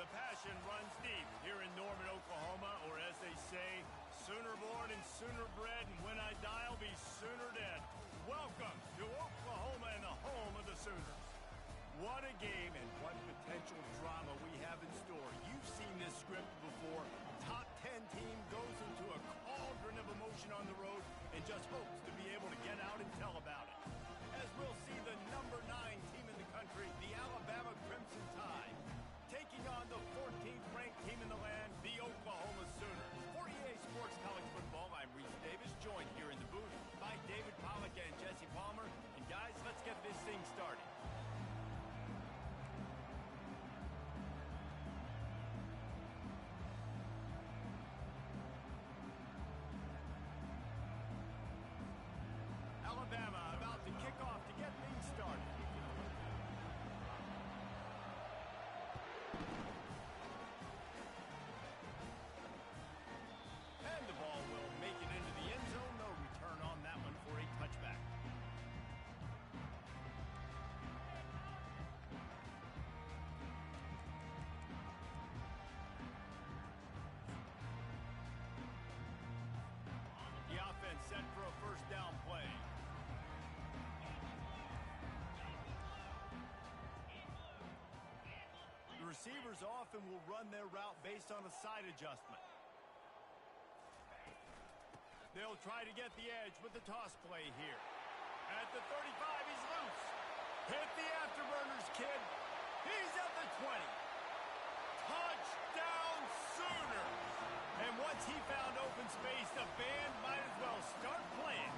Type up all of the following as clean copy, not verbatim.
The passion runs deep here in Norman, Oklahoma, or as they say, sooner born and sooner bred, and when I die, I'll be sooner dead. Welcome to Oklahoma and the home of the Sooners. What a game and what potential drama we have in store. You've seen this script before. Top 10 team goes into a cauldron of emotion on the road and just hopes to be able to get out and tell about it. As we'll see the number 9 team in the country, the Alabama Crimson Tide, taking on the 14th ranked team in the land, the Oklahoma Sooners. For EA Sports College Football, I'm Reese Davis, joined here in the booth by David Pollack and Jesse Palmer. And guys, let's get this thing started. Alabama about to kick off to get things started. And the ball will make it into the end zone. No return on that one for a touchback. The offense set for a first down play. The receivers often will run their route based on a side adjustment. They'll try to get the edge with the toss play here. At the 35, he's loose. Hit the afterburners, kid. He's at the 20. Touchdown Sooners! And once he found open space, the band might as well start playing.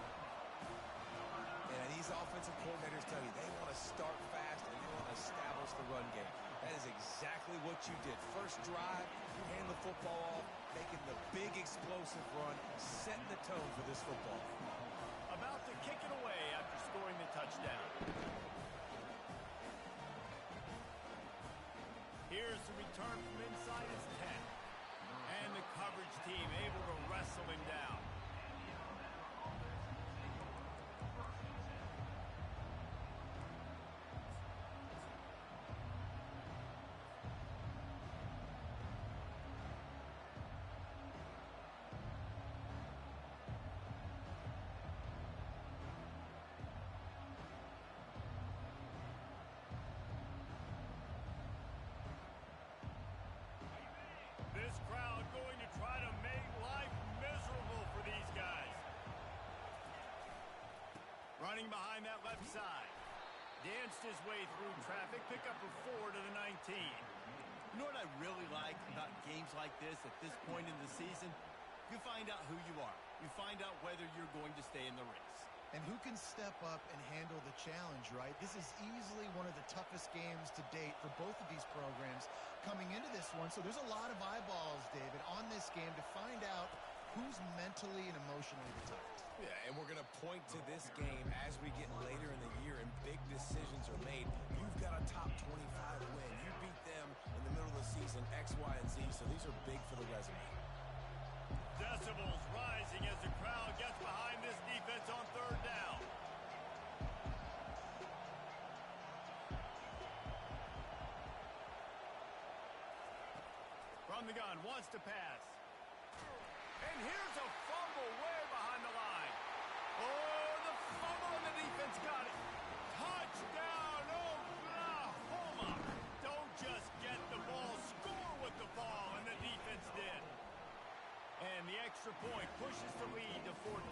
And these offensive coordinators tell you they want to start fast and they want to establish the run game. That is exactly what you did. First drive, you hand the football off, making the big explosive run, setting the tone for this football. About to kick it away after scoring the touchdown. Here's the return from inside his 10. And the coverage team able to wrestle him down. This crowd going to try to make life miserable for these guys. Running behind that left side. Danced his way through traffic. Pick up a 4 to the 19. You know what I really like about games like this at this point in the season? You find out who you are. You find out whether you're going to stay in the race. And who can step up and handle the challenge, right? This is easily one of the toughest games to date for both of these programs coming into this one. So there's a lot of eyeballs, David, on this game to find out who's mentally and emotionally the toughest. Yeah, and we're going to point to this game as we get later in the year and big decisions are made. You've got a top 25 win. You beat them in the middle of the season, X, Y, and Z, so these are big for the resume. Decibels rising as the crowd gets behind this defense on third down. From the gun, wants to pass. And here's a fumble way behind the line. Oh, the fumble and the defense got it. Touchdown, Oklahoma. Don't just get the ball, score with the ball, and the defense did. And the extra point pushes the lead to 14.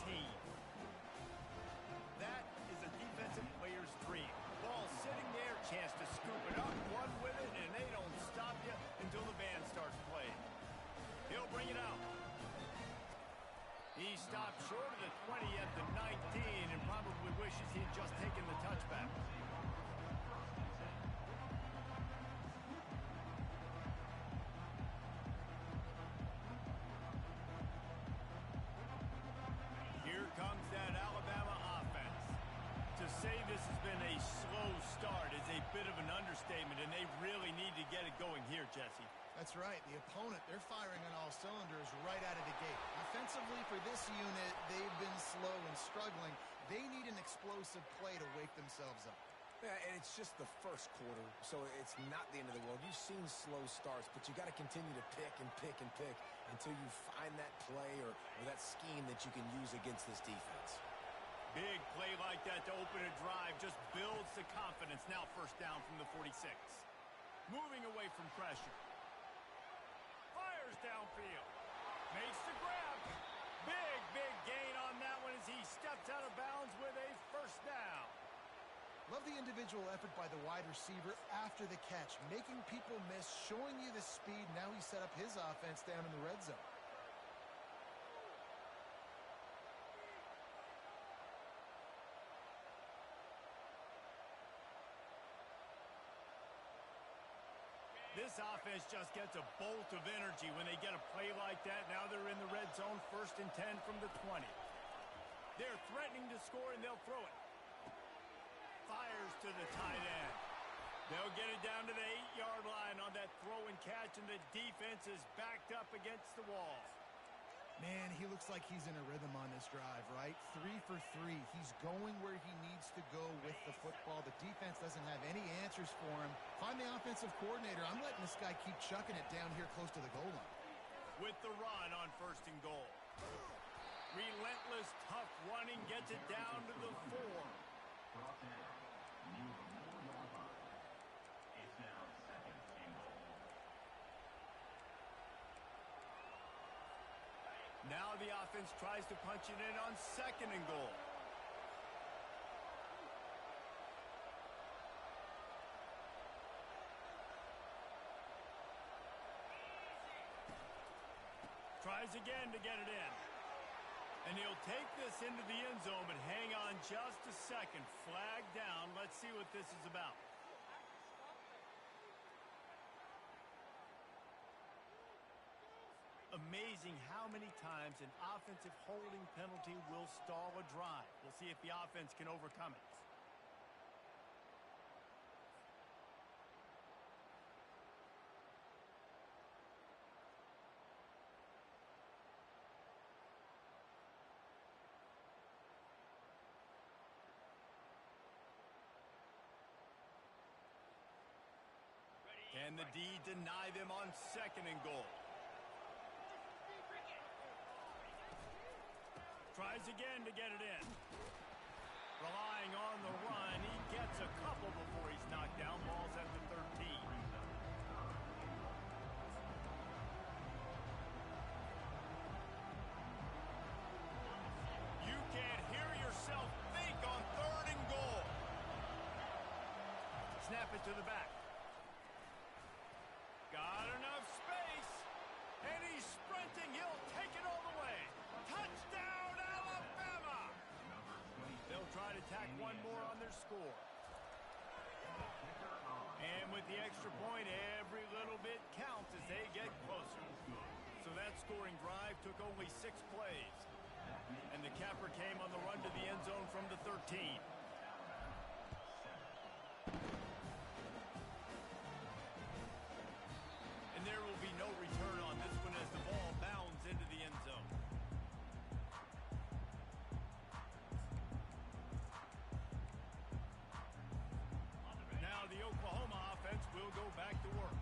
That is a defensive player's dream. Ball sitting there, chance to scoop it up, run with it, and they don't stop you until the band starts playing. He'll bring it out. He stopped short of the 20 at the 19 and probably wishes he'd just taken the touchback. Here comes that Alabama offense. To say this has been a slow start is a bit of an understatement, and they really need to get it going here, Jesse. That's right. The opponent, they're firing on all cylinders right out of the gate. Offensively for this unit, they've been slow and struggling. They need an explosive play to wake themselves up. Yeah, and it's just the first quarter, so it's not the end of the world. You've seen slow starts, but you got to continue to pick and pick and pick until you find that play or that scheme that you can use against this defense. Big play like that to open a drive just builds the confidence. Now first down from the 46. Moving away from pressure. Fires downfield. Makes the grab. Big gain on that one as he steps out of bounds with a first down. Love the individual effort by the wide receiver after the catch, making people miss, showing you the speed. Now he set up his offense down in the red zone. This offense just gets a bolt of energy when they get a play like that. Now they're in the red zone, 1st and 10 from the 20. They're threatening to score, and they'll throw it. Fires to the tight end. They'll get it down to the 8-yard line on that throw and catch, and the defense is backed up against the wall. Man, he looks like he's in a rhythm on this drive, right? 3 for 3. He's going where he needs to go with the football. The defense doesn't have any answers for him. If I'm the offensive coordinator, I'm letting this guy keep chucking it down here close to the goal line. With the run on 1st and goal. Relentless, tough running gets it down to the 4. Now the offense tries to punch it in on 2nd and goal. Tries again to get it in. And he'll take this into the end zone, but hang on just a second. Flag down. Let's see what this is about. Amazing how many times an offensive holding penalty will stall a drive. We'll see if the offense can overcome it. Can the D deny them on 2nd and goal? Tries again to get it in. Relying on the run, he gets a couple before he's knocked down. Ball's at the 13. You can't hear yourself think on 3rd and goal. Snap it to the back. Got enough space, and he's sprinting. He'll take it all the way. Touchdown, Alabama! They'll try to tack one more on their score. And with the extra point, every little bit counts as they get closer. So that scoring drive took only 6 plays. And the capper came on the run to the end zone from the 13. And there will be no return on this one as the ball bounds into the end zone. Now the Oklahoma offense will go back to work.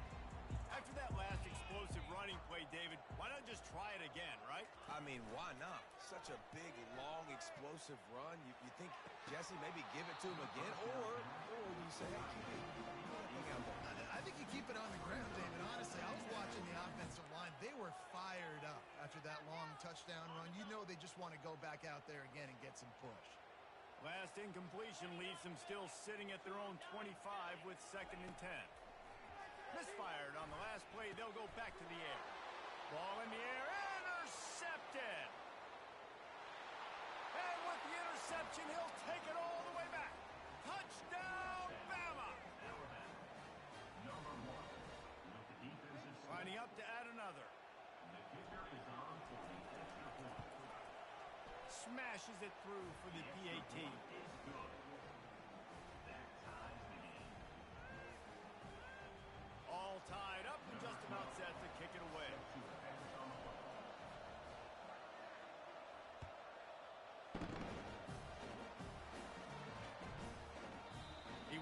After that last explosive running play, David, why not just try it again, right? I mean, why not? Such a big, long, explosive run. You think, Jesse, maybe give it to him again? Or you say, hey, keep it. I think you keep it on the ground, David. Honestly, I was watching the offensive line. They were fired up after that long touchdown run. You know they just want to go back out there again and get some push. Last incompletion leaves them still sitting at their own 25 with 2nd and 10. Misfired on the last play. They'll go back to the air. Ball in the air. Intercepted. And with the interception, he'll take it all the way back. Touchdown, Bama. Lining up to add another. Smashes it through for the PAT. All tied up and just about set to kick it away. He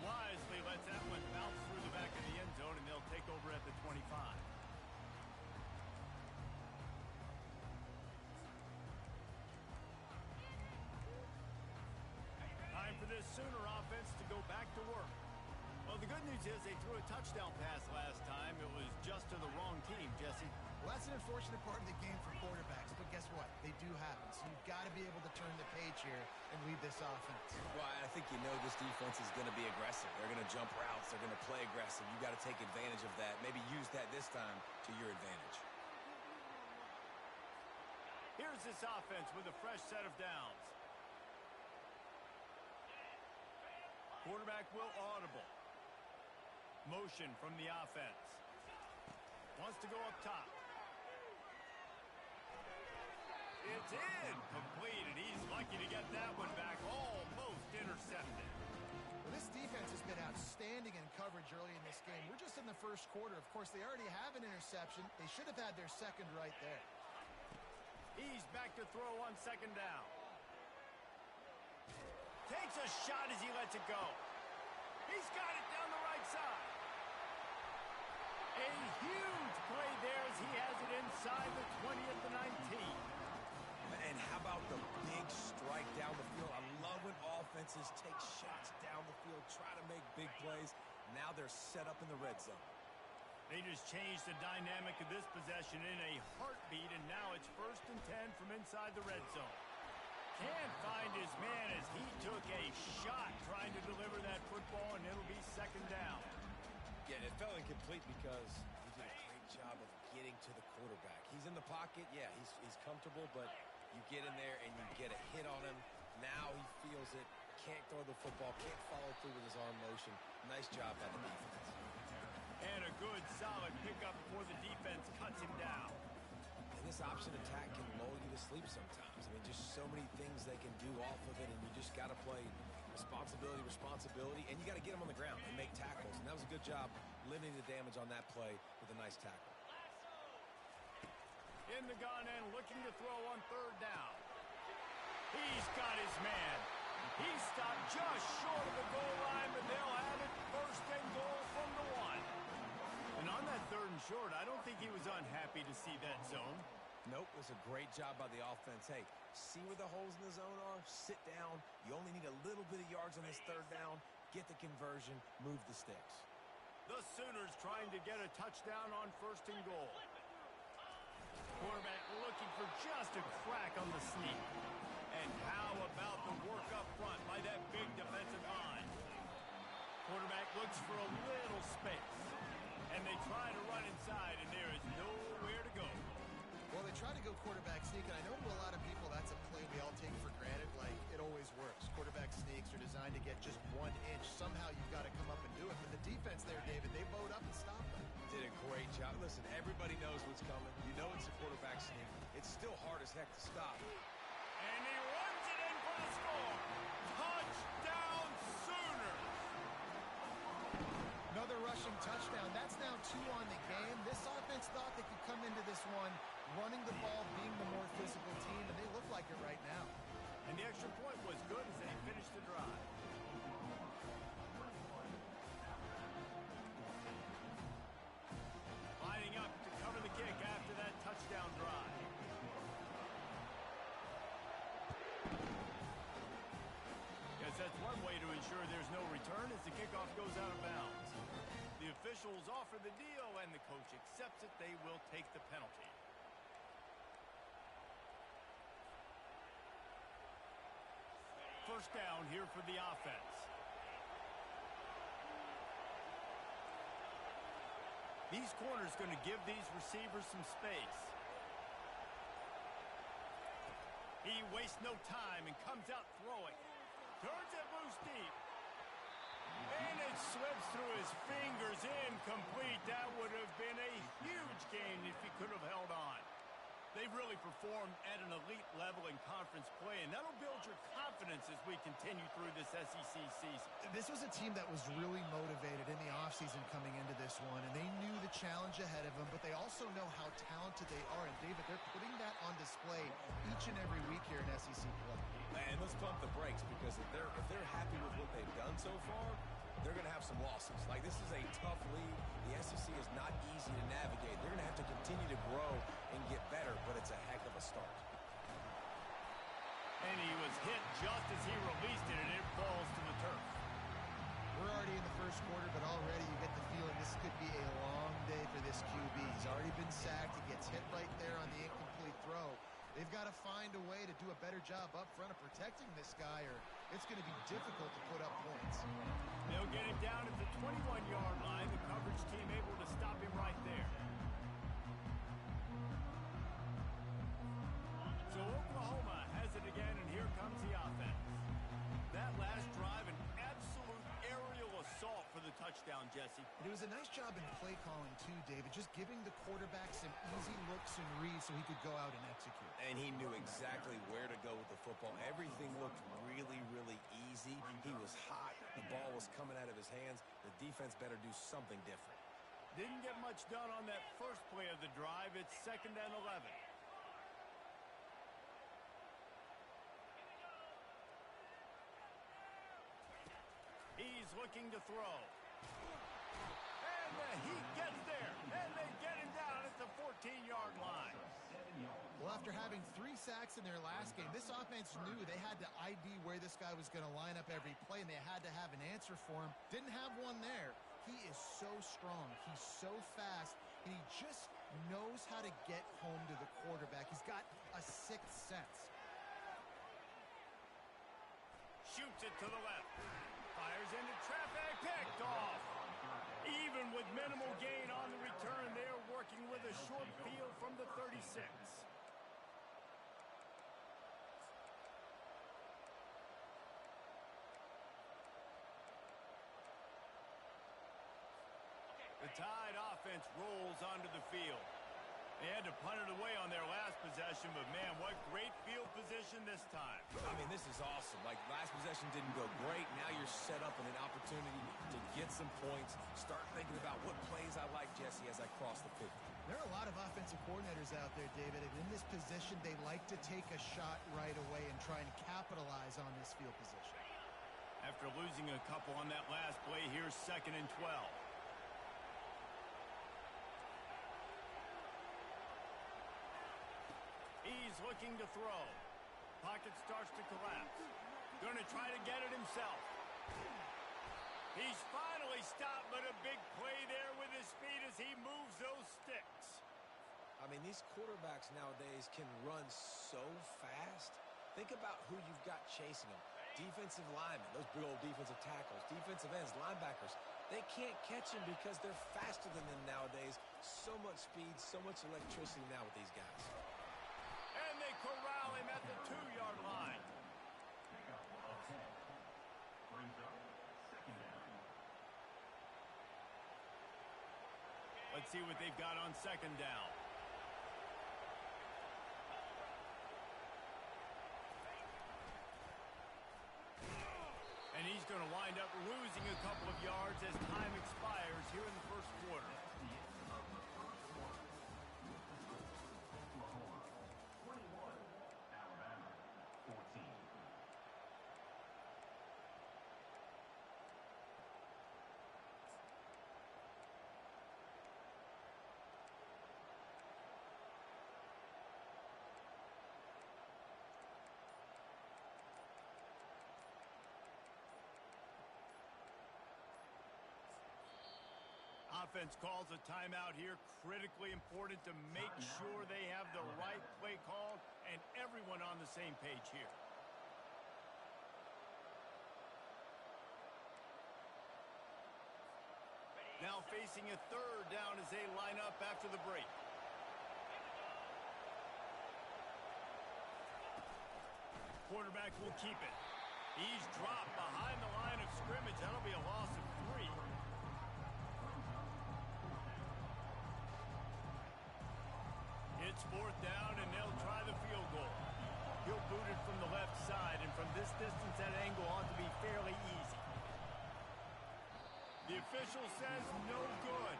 Sooner offense to go back to work. Well, the good news is they threw a touchdown pass last time. It was just to the wrong team, Jesse. Well, that's an unfortunate part of the game for quarterbacks, but guess what? They do happen, so you've got to be able to turn the page here and lead this offense. Well, I think you know this defense is going to be aggressive. They're going to jump routes. They're going to play aggressive. You've got to take advantage of that. Maybe use that this time to your advantage. Here's this offense with a fresh set of downs. Quarterback will audible. Motion from the offense. Wants to go up top. It's in. Completed. He's lucky to get that one back. Almost intercepted. Well, this defense has been outstanding in coverage early in this game. We're just in the first quarter. Of course, they already have an interception. They should have had their second right there. He's back to throw on second down. Takes a shot as he lets it go. He's got it down the right side. A huge play there as he has it inside the 20 at the 19. And how about the big strike down the field? I love when offenses take shots down the field, try to make big plays. Now they're set up in the red zone. They just changed the dynamic of this possession in a heartbeat, and now it's 1st and 10 from inside the red zone. Can't find his man as he took a shot trying to deliver that football, and it'll be second down. Yeah, it fell incomplete because he did a great job of getting to the quarterback. He's in the pocket. Yeah, he's comfortable, but you get in there and you get a hit on him. Now he feels it. Can't throw the football. Can't follow through with his arm motion. Nice job by the defense. And a good, solid pickup before the defense cuts him down. And this option attack can lull you to sleep sometimes. I mean, just so many things they can do off of it, and you just got to play responsibility, and you got to get them on the ground and make tackles. And that was a good job limiting the damage on that play with a nice tackle. In the gun and looking to throw on third down. He's got his man. He stopped just short of the goal line, but they'll have it 1st and goal from the 1. And on that 3rd and short, I don't think he was unhappy to see that zone. Nope, it was a great job by the offense. Hey, see where the holes in the zone are, sit down. You only need a little bit of yards on this 3rd down. Get the conversion, move the sticks. The Sooners trying to get a touchdown on 1st and goal. Quarterback looking for just a crack on the sneak. And how about the work up front by that big defensive line? Quarterback looks for a little space. And they try to run inside, and there is nowhere to go. Well, they try to go quarterback sneak, and I know to a lot of people that's a play we all take for granted, like it always works. Quarterback sneaks are designed to get just 1 inch. Somehow you've got to come up and do it. But the defense there, David, they bowed up and stopped them. Did a great job. Listen, everybody knows what's coming. You know it's a quarterback sneak. It's still hard as heck to stop. And he runs it in for the score. Touchdown, Sooners! Another rushing touchdown. That's now 2 on the game. This offense thought they could come into this one running the ball, being the more physical team, and they look like it right now. And the extra point was good as they finished the drive. Lining up to cover the kick after that touchdown drive. Guess that's one way to ensure there's no return as the kickoff goes out of bounds. The officials offer the deal, and the coach accepts it. They will take the penalty. First down here for the offense. These corners going to give these receivers some space. He wastes no time and comes out throwing. Turns it loose deep. And it slips through his fingers, incomplete. That would have been a huge gain if he could have held on. They've really performed at an elite level in conference play, and that'll build your confidence as we continue through this SEC season. This was a team that was really motivated in the offseason coming into this one, and they knew the challenge ahead of them, but they also know how talented they are. And, David, they're putting that on display each and every week here in SEC play. And let's pump the brakes, because if they're happy with what they've done so far, they're going to have some losses. Like, this is a tough league. The SEC is not easy to navigate. They're going to have to continue to grow and get better, but it's a heck of a start. And he was hit just as he released it, and it falls to the turf. party in the first quarter, but already you get the feeling this could be a long day for this QB. He's already been sacked. He gets hit right there on the incomplete throw. They've got to find a way to do a better job up front of protecting this guy, or it's going to be difficult to put up points. They'll get it down at the 21-yard line. The coverage team able to stop him right there. So Oklahoma has it again, and here comes the offense. That last drive, an absolute aerial assault for the touchdown, Jesse. It was a nice job in play calling, too, David, just giving the quarterback some easy looks and reads so he could go out and execute. And he knew exactly where to go with the football. Everything looked really, really easy. He was hot. The ball was coming out of his hands. The defense better do something different. Didn't get much done on that first play of the drive. It's 2nd and 11. He's looking to throw. And the heat gets there. And they get him down at the 14-yard line. Well, after having 3 sacks in their last game, this offense knew they had to ID where this guy was going to line up every play, and they had to have an answer for him. Didn't have one there. He is so strong. He's so fast, and he just knows how to get home to the quarterback. He's got a sixth sense. Shoots it to the left. Fires into traffic. Picked off. Even with minimal gain on the return, they are working with a short field from the 36. The Tide offense rolls onto the field. They had to punt it away on their last possession, but man, what great field position this time. I mean, this is awesome. Like, last possession didn't go great. Now you're set up in an opportunity to get some points. Start thinking about what plays I like, Jesse, as I cross the 50. There are a lot of offensive coordinators out there, David, and in this position, they like to take a shot right away and try and capitalize on this field position. After losing a couple on that last play, here's 2nd and 12. He's looking to throw. Pocket starts to collapse. Going to try to get it himself. He's finally stopped, but a big play there with his feet as he moves those sticks. I mean, these quarterbacks nowadays can run so fast. Think about who you've got chasing them. Defensive linemen, those big old defensive tackles, defensive ends, linebackers. They can't catch them because they're faster than them nowadays. So much speed, so much electricity now with these guys. And they corral him at the 2-yard line. Let's see what they've got on 2nd down. And he's going to wind up losing a couple of yards as time expires here in the first quarter. Offense calls a timeout here. Critically important to make sure they have the right play called and everyone on the same page here. Now facing a 3rd down as they line up after the break. Quarterback will keep it. He's dropped behind the line of scrimmage. That'll be a loss of 3. It's 4th down, and they'll try the field goal. He'll boot it from the left side, and from this distance, that angle ought to be fairly easy. The official says no good,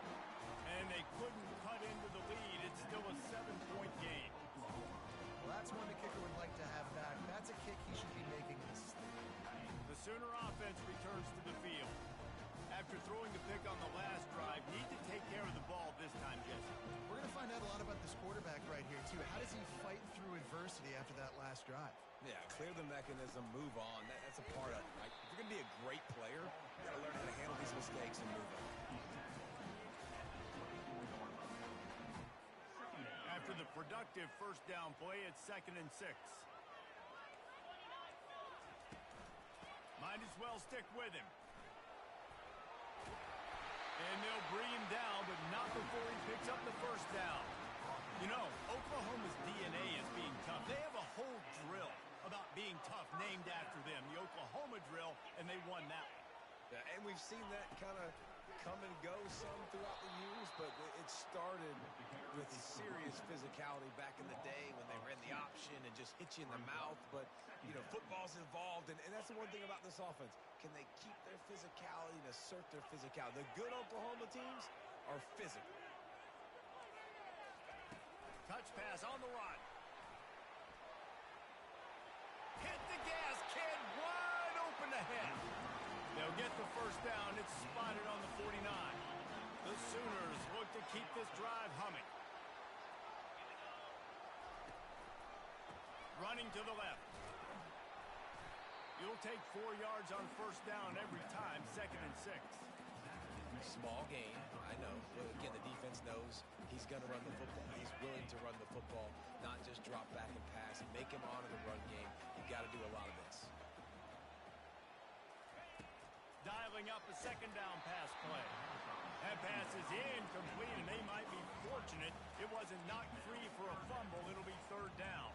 and they couldn't cut into the lead. It's still a 7-point game. Well, that's one the kicker would like to have back. That's a kick he should be making this. The Sooner offense returns to the field. After throwing the pick on the last drive, need to take care of the ball this time, Jesse. We're going to find find out a lot about this quarterback right here, too. How does he fight through adversity after that last drive? Yeah, clear the mechanism, move on. That's a part of it, right? If you're going to be a great player, you got to learn how to handle these mistakes and move on. After the productive first down play, it's 2nd and 6. Might as well stick with him. And they'll bring him down, but not before he picks up the first down. You know, Oklahoma's DNA is being tough. They have a whole drill about being tough named after them, the Oklahoma drill, and they won that one. Yeah, and we've seen that kind of come and go some throughout the years, but it started with serious physicality back in the day when they ran the option and just hit you in the mouth. But, you know, football's evolved, and that's the one thing about this offense. Can they keep their physicality and assert their physicality? The good Oklahoma teams are physical. Touch pass on the run. Hit the gas, kid, wide open ahead. They'll get the first down. It's spotted on the 49. The Sooners look to keep this drive humming. Running to the left. You'll take 4 yards on first down every time, 2nd and 6. Small gain, I know. But again, the defense knows he's going to run the football. He's willing to run the football, not just drop back and pass. Make him honor the run game. You got to do a lot of this. Dialing up a 2nd down pass play. That pass is incomplete, and they might be fortunate it wasn't knocked free for a fumble. It'll be 3rd down.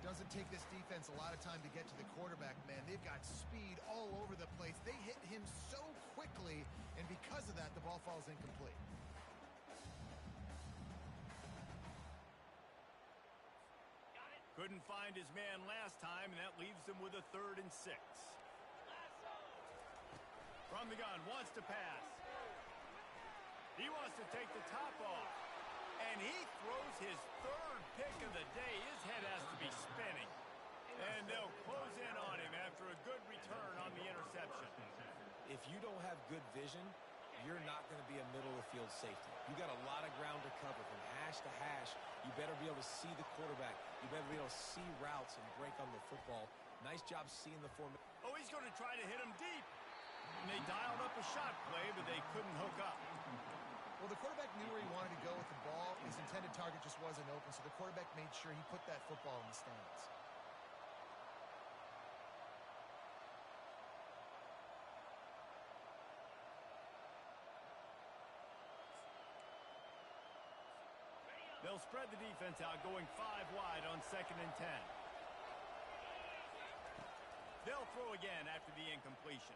Doesn't take this defense a lot of time to get to the quarterback, man. They've got speed all over the place. They hit him so quickly, and because of that, the ball falls incomplete. Couldn't find his man last time, and that leaves them with a 3rd and 6. From the gun, wants to pass. He wants to take the top off. And he throws his 3rd pick of the day. His head has to be spinning. And they'll close in on him after a good return on the interception. If you don't have good vision, you're not going to be a middle-of-the-field safety. You got a lot of ground to cover from hash to hash. You better be able to see the quarterback. You better be able to see routes and break on the football. Nice job seeing the formation. Oh, he's going to try to hit him deep. And they dialed up a shot play, but they couldn't hook up. Well, the quarterback knew where he wanted to go with the ball. His intended target just wasn't open, so the quarterback made sure he put that football in the stands. They'll spread the defense out, going 5 wide on 2nd and 10. They'll throw again after the incompletion.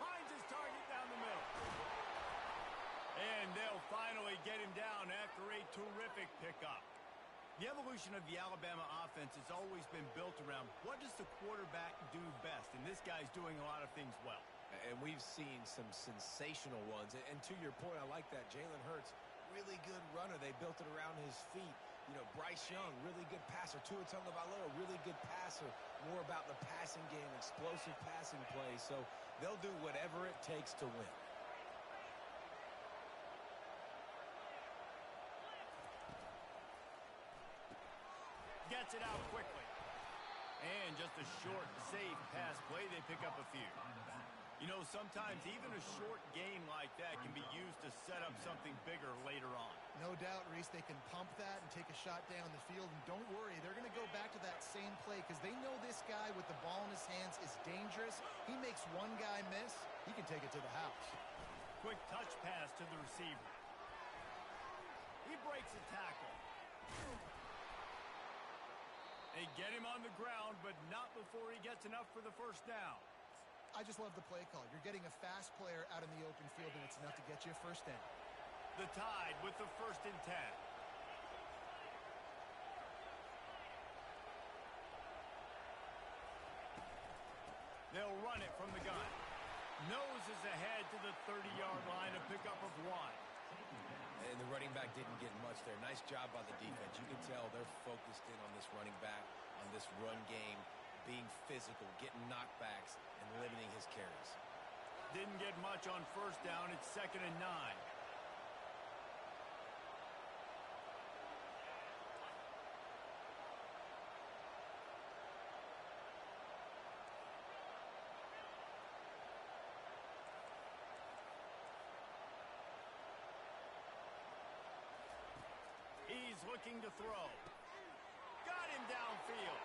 Finds his target down the middle. And they'll finally get him down after a terrific pickup. The evolution of the Alabama offense has always been built around what does the quarterback do best, and this guy's doing a lot of things well. And we've seen some sensational ones. And to your point, I like that. Jalen Hurts, really good runner. They built it around his feet. You know, Bryce Young, really good passer. Tua Tagovailoa, really good passer. More about the passing game, explosive passing plays. So they'll do whatever it takes to win. Gets it out quickly. And just a short, safe pass play. They pick up a few. You know, sometimes even a short gain like that can be used to set up something bigger later on. No doubt, Reese, they can pump that and take a shot down the field. And don't worry, they're going to go back to that same play because they know this guy with the ball in his hands is dangerous. He makes one guy miss, he can take it to the house. Quick touch pass to the receiver. He breaks a tackle. They get him on the ground, but not before he gets enough for the first down. I just love the play call. You're getting a fast player out in the open field, and it's enough to get you a first down. The Tide with the 1st and 10. They'll run it from the gun. Noses ahead to the 30-yard line, a pickup of 1. And the running back didn't get much there. Nice job by the defense. You can tell they're focused in on this running back, on this run game, being physical, getting knockbacks, and limiting his carries. Didn't get much on first down. It's 2nd and 9. looking to throw. Got him downfield.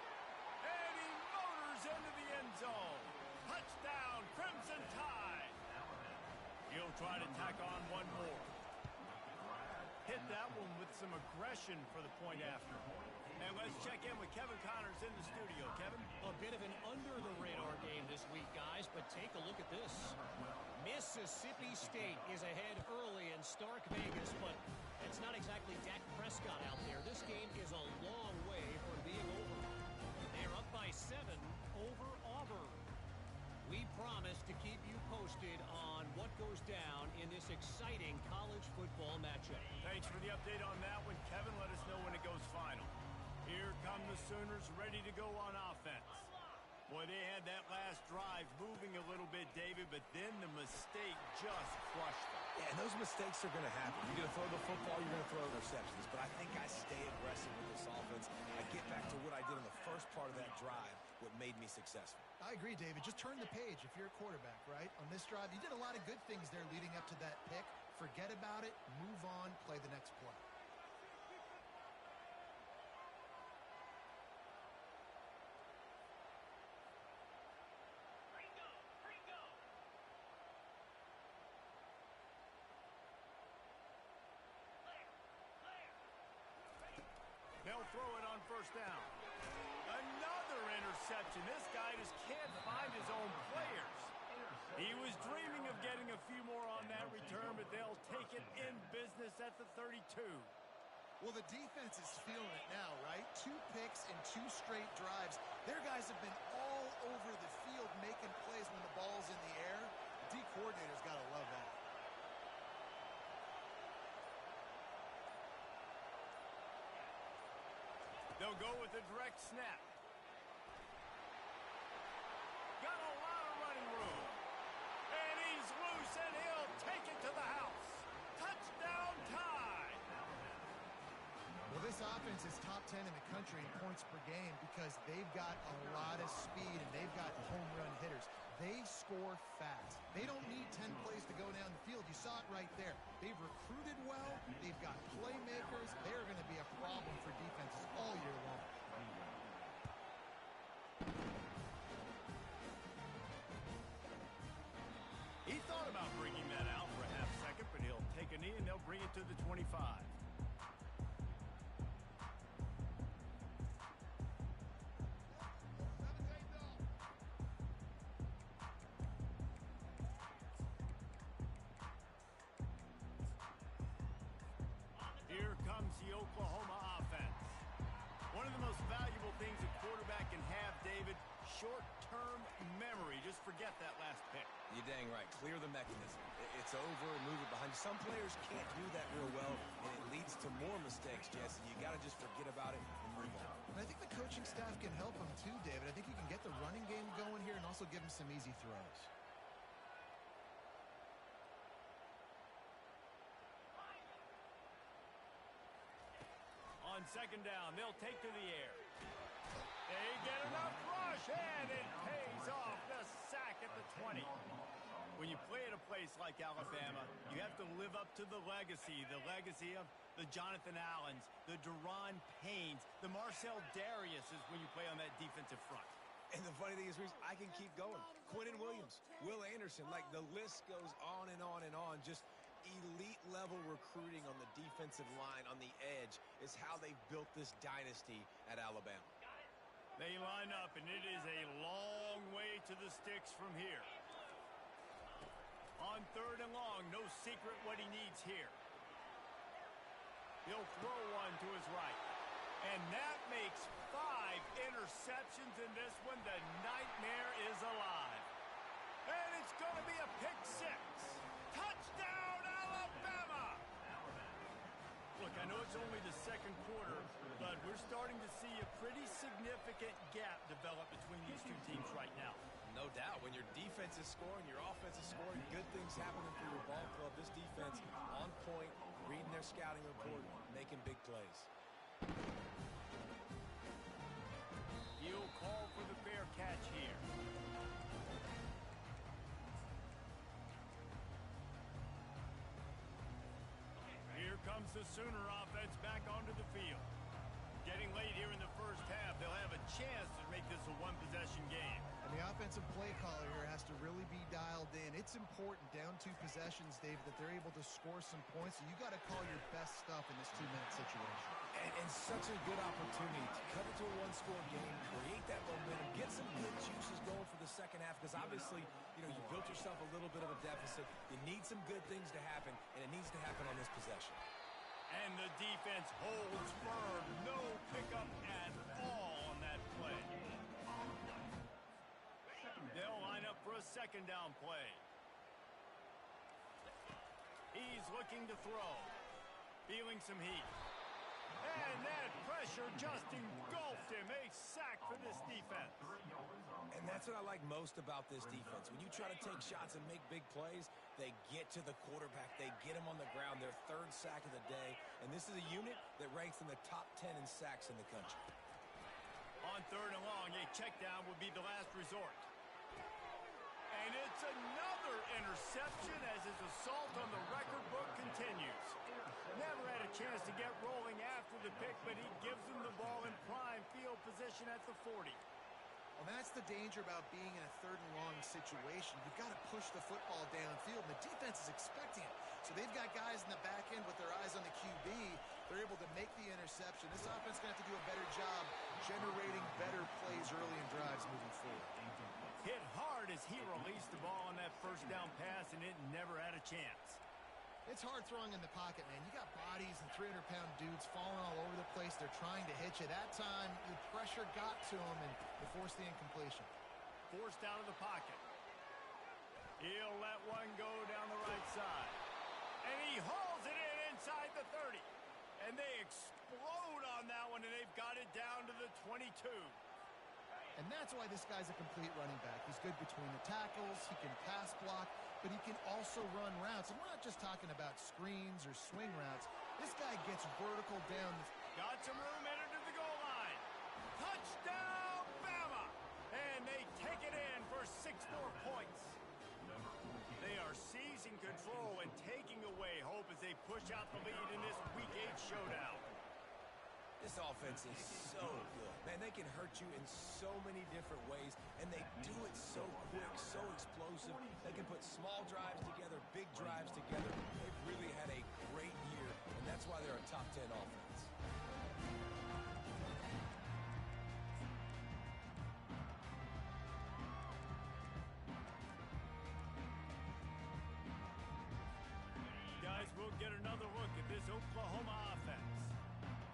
And he motors into the end zone. Touchdown, Crimson Tide. He'll try to tack on one more. Hit that one with some aggression for the point after. And let's check in with Kevin Connors in the studio. Kevin? A bit of an under-the-radar game this week, guys, but take a look at this. Mississippi State is ahead early in Stark Vegas, but it's not exactly Dak Prescott out there. This game is a long way from being over. They're up by 7 over Auburn. We promise to keep you posted on what goes down in this exciting college football matchup. Thanks for the update on that one, Kevin. Let us know when it goes final. Here come the Sooners ready to go on offense. Boy, they had that last drive moving a little bit, David, but then the mistake just crushed them. Yeah, and those mistakes are going to happen. You're going to throw the football, you're going to throw interceptions. But I think I stay aggressive with this offense. I get back to what I did in the first part of that drive, what made me successful. I agree, David. Just turn the page if you're a quarterback, right? On this drive, you did a lot of good things there leading up to that pick. Forget about it, move on, play the next play. They'll throw it on first down. Another interception. This guy just can't find his own players. He was dreaming of getting a few more on that return, but they'll take it in business at the 32. Well, the defense is feeling it now, right? 2 picks in 2 straight drives. Their guys have been all over the field making plays when the ball's in the air. The D coordinator's got to love that. They'll go with a direct snap. Got a lot of running room. And he's loose, and he'll take it to the house. Touchdown Tide. Well, this offense is top 10 in the country in points per game because they've got a lot of speed and they've got home run hitters. They score fast. They don't need 10 plays to go down the field. You saw it right there. They've recruited well. They've got playmakers. They're going to be a problem for defenses all year long. He thought about bringing that out for a half second, but he'll take a knee and they'll bring it to the 25. Here comes the Oklahoma offense. One of the most valuable things a quarterback can have, David, short-term memory. Just forget that last pick. You're dang right. Clear the mechanism. It's over, move it behind you. Some players can't do that real well, and it leads to more mistakes, Jesse. You got to just forget about it and move on. And I think the coaching staff can help him too, David. I think he can get the running game going here and also give him some easy throws. On second down, they'll take to the air. They get enough rush, and it pays off. The sack at the 20. When you play at a place like Alabama, you have to live up to the legacy of the Jonathan Allens, the Deron Paynes, the Marcel Dariuses when you play on that defensive front. And the funny thing is, Reese, I can keep going. Quinnen Williams, Will Anderson, like the list goes on and on and on. Just elite-level recruiting on the defensive line, on the edge, is how they built this dynasty at Alabama. They line up, and it is a long way to the sticks from here. On third and long, no secret what he needs here. He'll throw one to his right. And that makes 5 interceptions in this one. The nightmare is alive. And it's going to be a pick 6. Touchdown, Alabama! Look, I know it's only the second quarter, but we're starting to see a pretty significant gap develop between these two teams right now. No doubt. When your defense is scoring, your offense is scoring, good things happening for your ball club. This defense on point, reading their scouting report, making big plays. He'll call for the fair catch here. Here comes the Sooner offense back on onto the field. Getting late here in the first half, they'll have a chance to make this a one-possession game. And the offensive play caller here has to really be dialed in. It's important, down 2 possessions, David, that they're able to score some points. So you got to call your best stuff in this 2-minute situation. And such a good opportunity to cut into a one-score game, create that momentum, get some good juices going for the second half, because obviously, you built yourself a little bit of a deficit. You need some good things to happen, and it needs to happen on this possession. And the defense holds firm. No pickup at all on that play. They'll line up for a second down play. He's looking to throw. Feeling some heat. And that pressure just engulfed him. A sack for this defense. And that's what I like most about this defense. When you try to take shots and make big plays, they get to the quarterback. They get him on the ground. Their 3rd sack of the day. And this is a unit that ranks in the top 10 in sacks in the country. On 3rd and long, a check down would be the last resort. And it's another interception as his assault on the record book continues. Never had a chance to get rolling after the pick, but he gives him the ball in prime field position at the 40. Well, that's the danger about being in a 3rd and long situation. You've got to push the football downfield, and the defense is expecting it. So they've got guys in the back end with their eyes on the QB. They're able to make the interception. This offense is going to have to do a better job generating better plays early in drives moving forward. Hit hard as he released the ball on that first down pass, and it never had a chance. It's hard throwing in the pocket, man. You got bodies and 300-pound dudes falling all over the place. They're trying to hit you. That time, the pressure got to him, and they forced the incompletion. Forced out of the pocket. He'll let one go down the right side. And he hauls it in inside the 30. And they explode on that one, and they've got it down to the 22. And that's why this guy's a complete running back. He's good between the tackles, he can pass block, but he can also run routes. And we're not just talking about screens or swing routes. This guy gets vertical down. Got some room, entered to the goal line. Touchdown, Bama! And they take it in for 6 more points. They are seizing control and taking away hope as they push out the lead in this Week 8 showdown. This offense is so good. Man, they can hurt you in so many different ways, and they do it so quick, so explosive. They can put small drives together, big drives together. They've really had a great year, and that's why they're a top 10 offense. Guys, we'll get another look at this Oklahoma offense.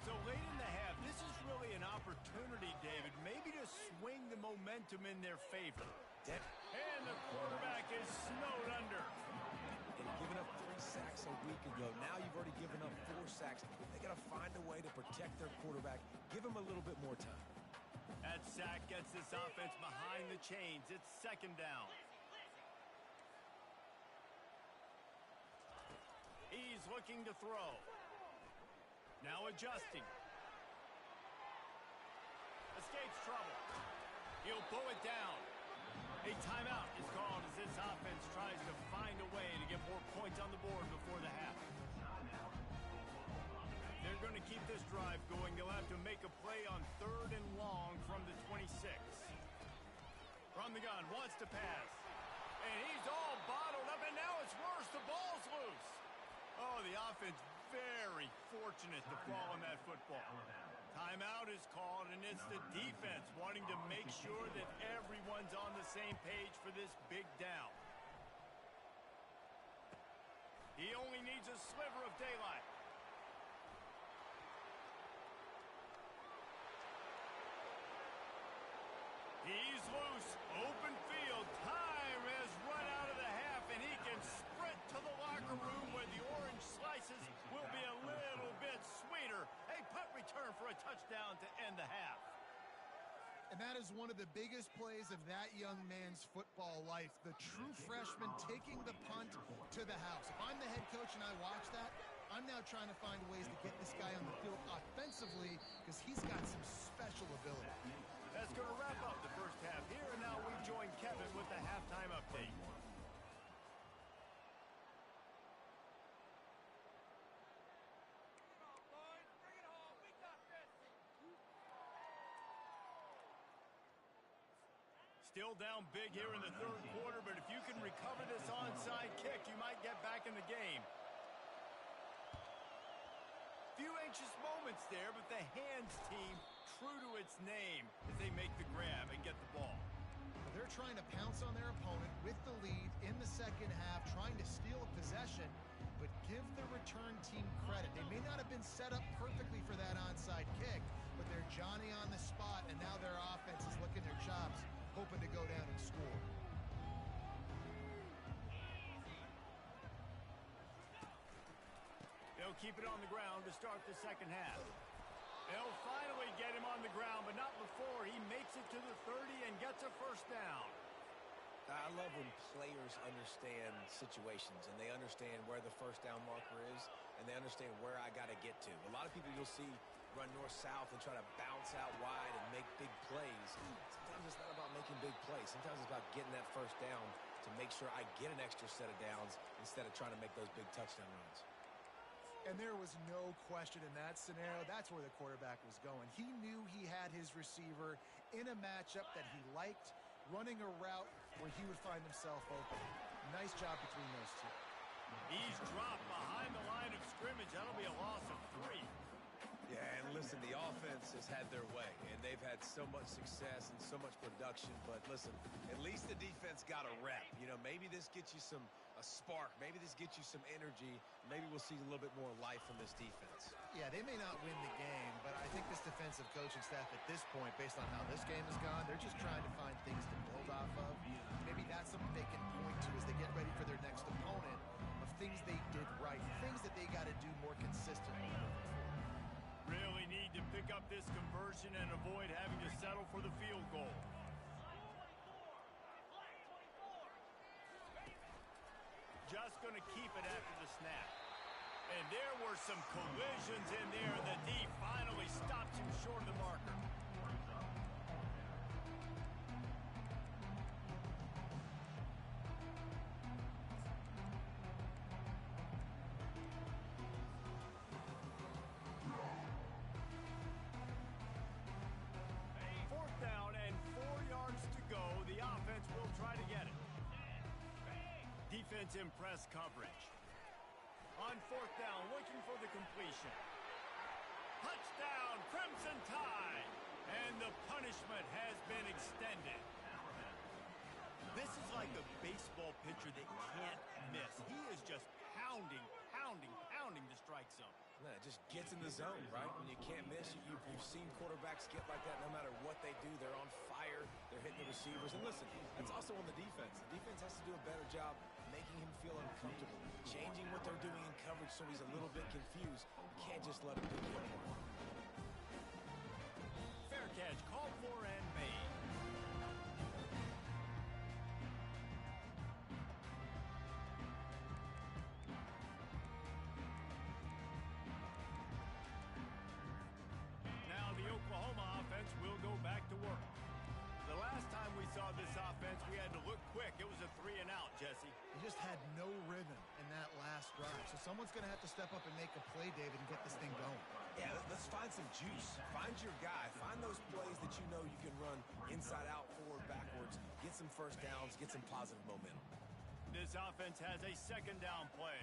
So late in the half, this is really an opportunity, David, maybe to swing the momentum in their favor. And the quarterback is snowed under. They've given up 3 sacks a week ago. Now you've already given up 4 sacks. They got to find a way to protect their quarterback. Give him a little bit more time. That sack gets this offense behind the chains. It's 2nd down. He's looking to throw. Now adjusting. Escapes trouble. He'll pull it down. A timeout is called as this offense tries to find a way to get more points on the board before the half. They're going to keep this drive going. They'll have to make a play on 3rd and long from the 26. From the gun, wants to pass. And he's all bottled up, and now it's worse. The ball's loose. Oh, the offense very fortunate to fall on that football. Timeout is called, and it's the defense wanting to make sure that everyone's on the same page for this big down. He only needs a sliver of daylight. He's loose. Open field. Time has run out of the half, and he can sprint to the locker room where the orange slices will be a little bit sweeter. A punt return for a touchdown to end the half. And that is one of the biggest plays of that young man's football life. The true freshman taking the punt to the house. If I'm the head coach and I watch that, I'm now trying to find ways to get this guy on the field offensively because he's got some special ability. That's going to wrap up the first half here, and now we join Kevin with the halftime update. Still down big here in the third quarter, but if you can recover this onside kick, you might get back in the game. Few anxious moments there, but the hands team true to its name as they make the grab and get the ball. They're trying to pounce on their opponent with the lead in the second half, trying to steal a possession, but give the return team credit. They may not have been set up perfectly for that onside kick, but they're Johnny on the spot, and now their offense is licking their chops, hoping to go down and score. They'll keep it on the ground to start the second half. They'll finally get him on the ground, but not before he makes it to the 30 and gets a first down. I love when players understand situations and they understand where the first down marker is and they understand where I got to get to. A lot of people you'll see run north-south and try to bounce out wide and make big plays. Sometimes it's not about making big plays. Sometimes it's about getting that first down to make sure I get an extra set of downs instead of trying to make those big touchdown runs. And there was no question in that scenario. That's where the quarterback was going. He knew he had his receiver in a matchup that he liked, running a route where he would find himself open. Nice job between those two. He's dropped behind the line of scrimmage. That'll be a loss of 3. Yeah, and listen, the offense has had their way, and they've had so much success and so much production. But listen, at least the defense got a rep. You know, maybe this gets you a spark. Maybe this gets you some energy. Maybe we'll see a little bit more life from this defense. Yeah, they may not win the game, but I think this defensive coaching staff at this point, based on how this game has gone, they're just trying to find things to build off of. Maybe that's something they can point to as they get ready for their next opponent, of things they did right, things that they got to do more consistently. Really need to pick up this conversion and avoid having to settle for the field goal. Just going to keep it after the snap. And there were some collisions in there. The D finally stops him short of the marker. Fourth down and 4 yards to go. The offense will try to get it. Defense in press coverage. On fourth down, looking for the completion. Touchdown, Crimson Tide! And the punishment has been extended. This is like a baseball pitcher that can't miss. He is just pounding the strike zone. Yeah, it just gets in the zone, right? When you can't miss, you've seen quarterbacks get like that no matter what they do. They're on fire. They're hitting the receivers. And listen, that's also on the defense. The defense has to do a better job making him feel uncomfortable, changing what they're doing in coverage so he's a little bit confused. You can't just let him do it. Fair catch, called for and made. Now the Oklahoma offense will go back to work. The last time we saw this offense, we had to look quick. It was a 3-and-out, Jesse. They just had no rhythm in that last drive. So someone's going to have to step up and make a play, David, and get this thing going. Yeah, let's find some juice. Find your guy. Find those plays that you know you can run inside out, forward, backwards. Get some first downs. Get some positive momentum. This offense has a second down play.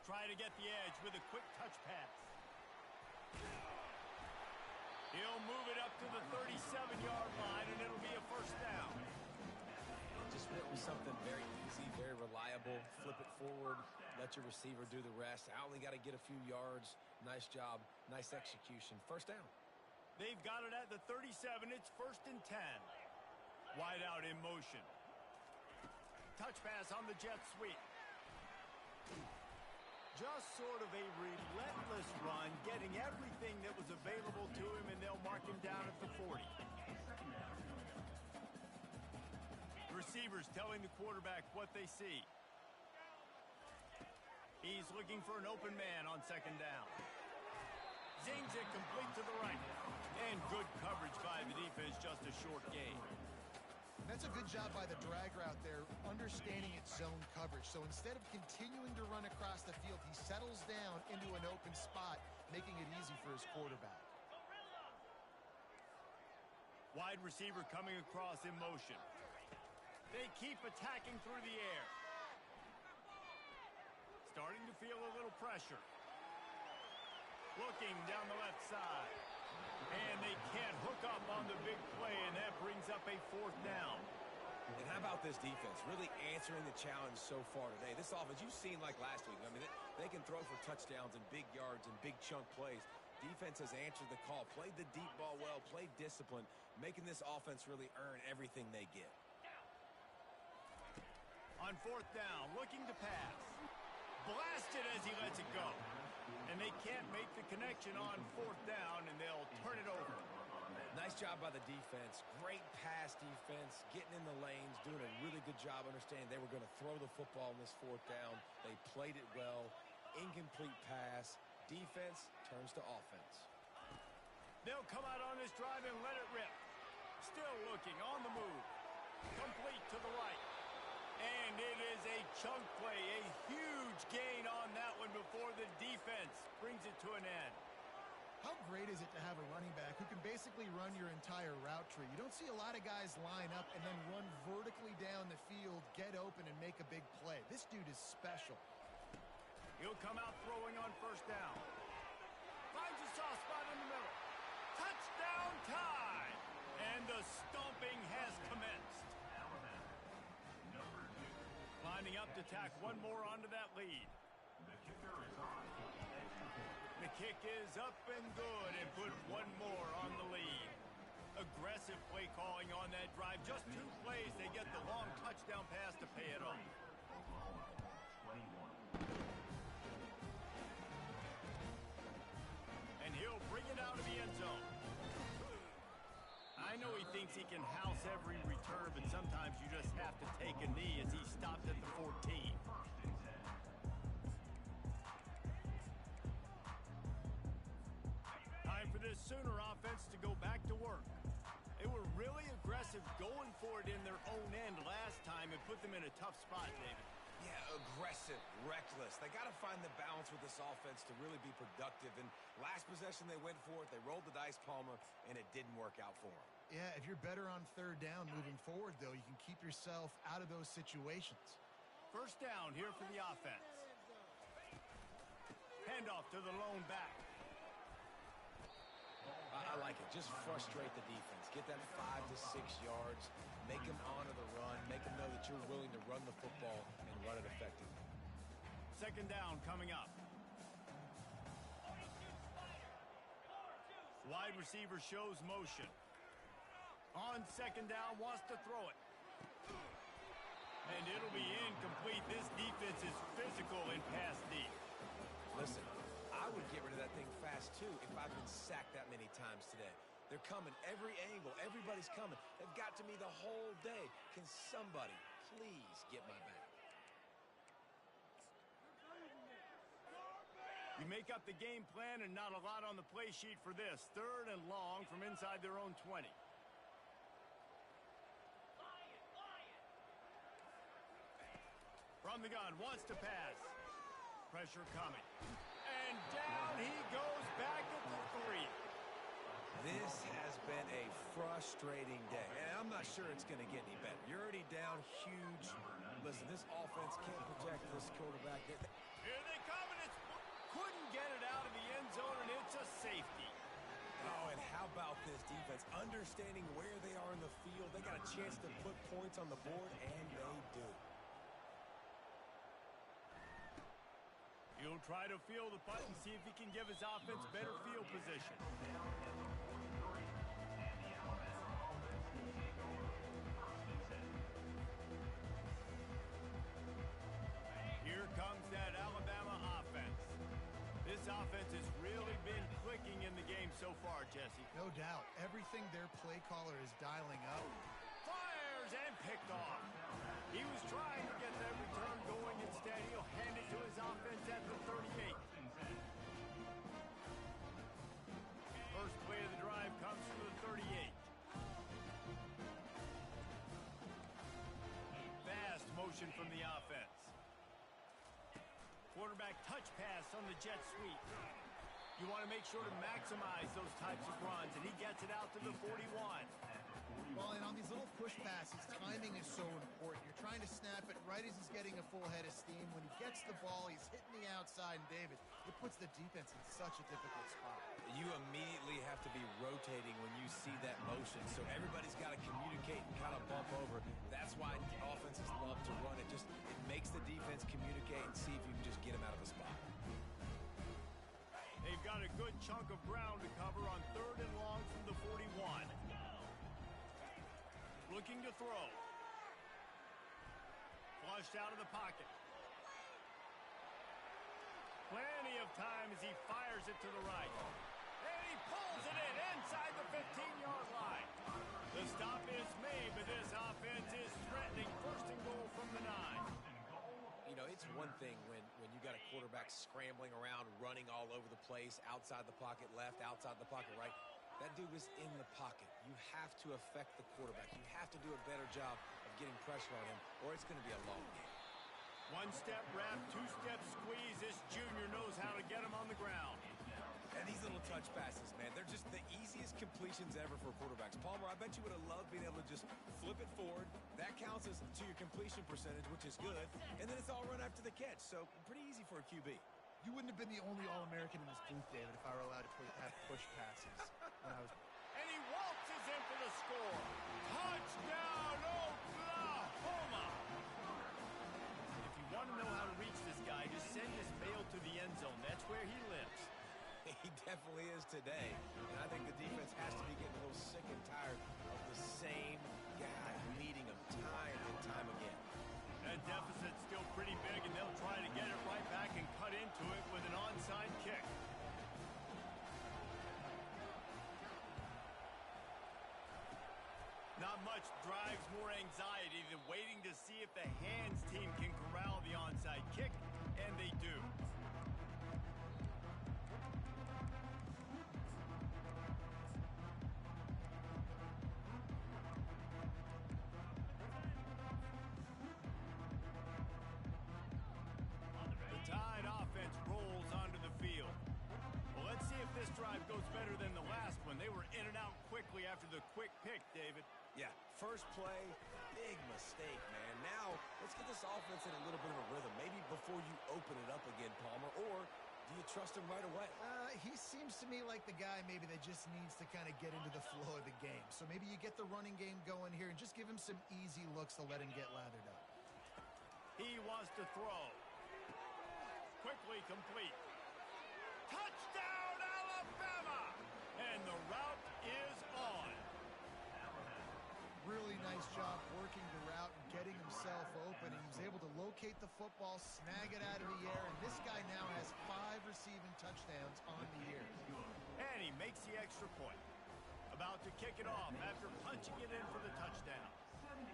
Try to get the edge with a quick touch pass. He'll move it up to the 37-yard line, and it'll be a first down. Just went with something very easy, very reliable. Flip it forward, let your receiver do the rest. I only got to get a few yards. Nice job, nice execution. First down. They've got it at the 37. It's 1st and 10. Wide out in motion. Touch pass on the jet sweep. Just sort of a relentless run, getting everything that was available to him, and they'll mark him down at the 40. The receivers telling the quarterback what they see. He's looking for an open man on second down. Zings it complete to the right. And good coverage by the defense, just a short gain. That's a good job by the drag route there, understanding its zone coverage. So instead of continuing to run across the field, he settles down into an open spot, making it easy for his quarterback. Wide receiver coming across in motion. They keep attacking through the air. Starting to feel a little pressure. Looking down the left side. And they can't hook up on the big play, and that brings up a 4th down. And how about this defense? Really answering the challenge so far today. This offense, you've seen like last week. I mean, they can throw for touchdowns and big yards and big chunk plays. Defense has answered the call, played the deep ball well, played discipline, making this offense really earn everything they get. On 4th down, looking to pass. Blasted as he lets it go. And they can't make the connection on 4th down, and they'll turn it over. Nice job by the defense. Great pass defense, getting in the lanes, doing a really good job understanding they were going to throw the football on this 4th down. They played it well. Incomplete pass. Defense turns to offense. They'll come out on this drive and let it rip. Still looking on the move. Complete to the right. And it is a chunk play, a huge gain on that one before the defense brings it to an end. How great is it to have a running back who can basically run your entire route tree? You don't see a lot of guys line up and then run vertically down the field, get open, and make a big play. This dude is special. He'll come out throwing on 1st down. Finds a soft spot in the middle. Touchdown time! And the stomping has commenced. Lining up to tack one more onto that lead. The kick is up and good and puts one more on the lead. Aggressive play calling on that drive. Just 2 plays, they get the long touchdown pass to pay it off. And he'll bring it out of the end zone. I know he thinks he can house every return, but sometimes you just have to take a knee as he stopped at the 14. Time for this Sooner offense to go back to work. They were really aggressive going for it in their own end last time and put them in a tough spot, David. Yeah, aggressive, reckless. They got to find the balance with this offense to really be productive. And last possession they went for it. They rolled the dice, Palmer, and it didn't work out for them. Yeah, if you're better on 3rd down moving forward, though, you can keep yourself out of those situations. 1st down here for the offense. Handoff to the lone back. I like it. Just frustrate the defense. Get that 5 to 6 yards. Make them honor the run. Make them know that you're willing to run the football and run it effectively. 2nd down coming up. Wide receiver shows motion. On 2nd down, wants to throw it. And it'll be incomplete. This defense is physical in pass deep. Listen, I would get rid of that thing fast, too, if I've been sacked that many times today. They're coming every angle. Everybody's coming. They've got to me the whole day. Can somebody please get my back? You make up the game plan and not a lot on the play sheet for this. 3rd and long from inside their own 20. From the gun, wants to pass. Pressure coming. And down he goes back at the 3. This has been a frustrating day, and I'm not sure it's going to get any better. You're already down huge. Listen, this offense can't protect this quarterback. Here they come, and couldn't get it out of the end zone, and it's a safety. Oh, and how about this defense? Understanding where they are in the field. They got a chance to put points on the board, and they do. He'll try to field the punt and see if he can give his offense better field position. Here comes that Alabama offense. This offense has really been clicking in the game so far, Jesse. No doubt. Everything their play caller is dialing up. Fires and picked off. He was trying to get that return going. Instead, he'll hand it to his offense at the 38. First play of the drive comes from the 38. Fast motion from the offense. Quarterback touch pass on the jet sweep. You want to make sure to maximize those types of runs, and he gets it out to the 41. Well, and on these little push passes, timing is so important. You're trying to snap it right as he's getting a full head of steam. When he gets the ball, he's hitting the outside, and David, it puts the defense in such a difficult spot. You immediately have to be rotating when you see that motion, so everybody's got to communicate and kind of bump over. That's why offenses love to run it. It makes the defense communicate and see if you can just get them out of a spot. They've got a good chunk of ground to cover on 3rd and long from the 41. Looking to throw. Flushed out of the pocket. Plenty of time as he fires it to the right. And he pulls it in inside the 15-yard line. The stop is made, but this offense is threatening 1st and goal from the 9. You know, it's one thing when you got a quarterback scrambling around, running all over the place, outside the pocket left, outside the pocket right. That dude is in the pocket. You have to affect the quarterback. You have to do a better job of getting pressure on him, or it's going to be a long game. 1-step wrap, 2-step squeeze. This junior knows how to get him on the ground. And these little touch passes, man, they're just the easiest completions ever for quarterbacks. Palmer, I bet you would have loved being able to just flip it forward. That counts as to your completion percentage, which is good. And then it's all run after the catch, so pretty easy for a QB. You wouldn't have been the only All-American in this booth, David, if I were allowed to have push passes when I was... And he waltzes in for the score. Touchdown, Oklahoma! If you want to know how to reach this guy, just send his mail to the end zone. That's where he lives. He definitely is today. And I think the defense has to be getting a little sick and tired of the same guy meeting him time and time again. That deficit's still pretty big, and they'll try to get it right back and cut into it with an onside kick. Not much drives more anxiety than waiting to see if the hands team can corral the onside kick, and they do. Goes better than the last one. They were in and out quickly after the quick pick, David. Yeah, first play, big mistake, man. Now, let's get this offense in a little bit of a rhythm. Maybe before you open it up again, Palmer, or do you trust him right away? He seems to me like the guy maybe that just needs to kind of get into the flow of the game. So maybe you get the running game going here and just give him some easy looks to let him get lathered up. He wants to throw. Quickly complete. Touchdown, Alabama! And the route is on. Really nice job working the route and getting himself open. He was able to locate the football, snag it out of the air, and this guy now has 5 receiving touchdowns on the year. And he makes the extra point. About to kick it off after punching it in for the touchdown. 72,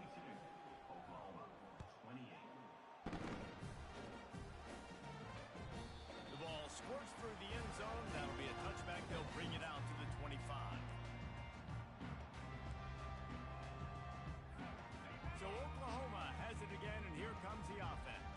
Oklahoma, 28. The ball squirts through the end zone. That'll be a touchback. They'll bring it out to the 25. So Oklahoma has it again, and here comes the offense.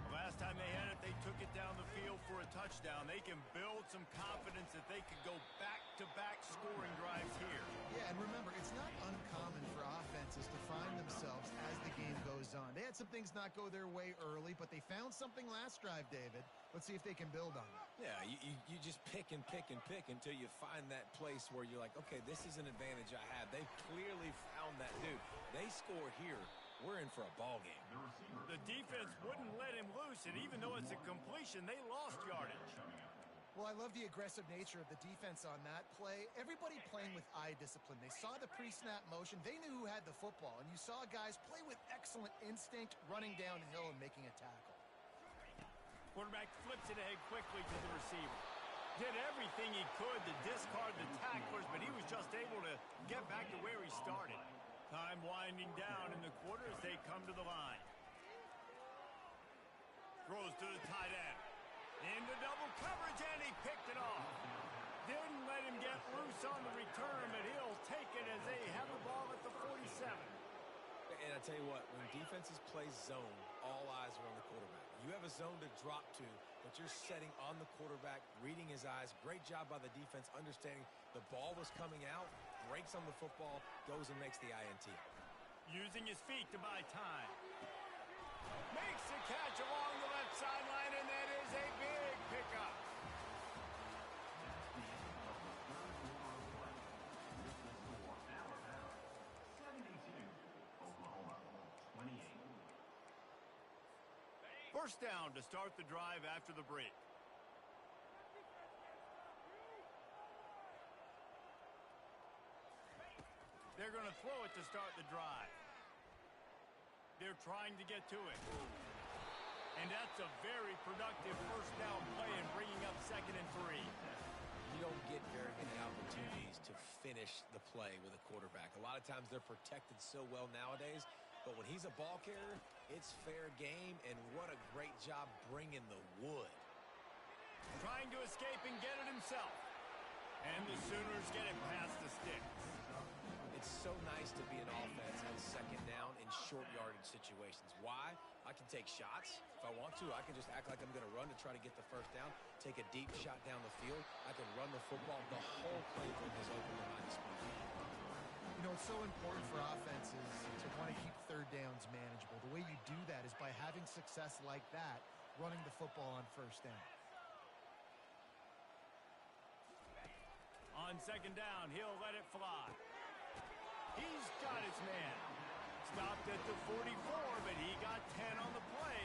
The last time they had it, they took it down the field for a touchdown. They can build some confidence that they could go back-to-back scoring drives here. Yeah, and remember, it's not uncommon for offenses to find themselves as the game goes on. They had some things not go their way early, but they found something last drive, David. Let's see if they can build on it. Yeah, you just pick and pick and pick until you find that place where you're like, okay, this is an advantage I have. They clearly found that dude. They score here. We're in for a ball game. The defense wouldn't let him loose, and even though it's a completion, they lost yardage. Well, I love the aggressive nature of the defense on that play. Everybody playing with eye discipline. They saw the pre-snap motion. They knew who had the football, and you saw guys play with excellent instinct, running downhill and making a tackle. Quarterback flips it ahead quickly to the receiver. Did everything he could to discard the tacklers, but he was just able to get back to where he started. Time winding down in the quarter as they come to the line. Throws to the tight end. Into double coverage, and he picked it off. Didn't let him get loose on the return, but he'll take it as they have the ball at the 47. And I tell you what, when defenses play zone, all eyes are on the quarterback. You have a zone to drop to, but you're setting on the quarterback, reading his eyes. Great job by the defense, understanding the ball was coming out, breaks on the football, goes and makes the INT. Using his feet to buy time. Makes the catch along the left sideline, and that is a big pickup. First down to start the drive after the break. They're going to throw it to start the drive. They're trying to get to it. And that's a very productive first down play and bringing up 2nd and 3. You don't get very many opportunities to finish the play with a quarterback. A lot of times they're protected so well nowadays, but when he's a ball carrier, it's fair game, and what a great job bringing the wood. Trying to escape and get it himself. And the Sooners get it past the sticks. It's so nice to be an offense on 2nd down in short yardage situations. Why? I can take shots. If I want to, I can just act like I'm going to run to try to get the first down, take a deep shot down the field. I can run the football. The whole playbook is open to my disposal. You know, it's so important for offenses to want to keep 3rd downs manageable. The way you do that is by having success like that, running the football on 1st down. On 2nd down, he'll let it fly. He's got his man. Stopped at the 44, but he got 10 on the play.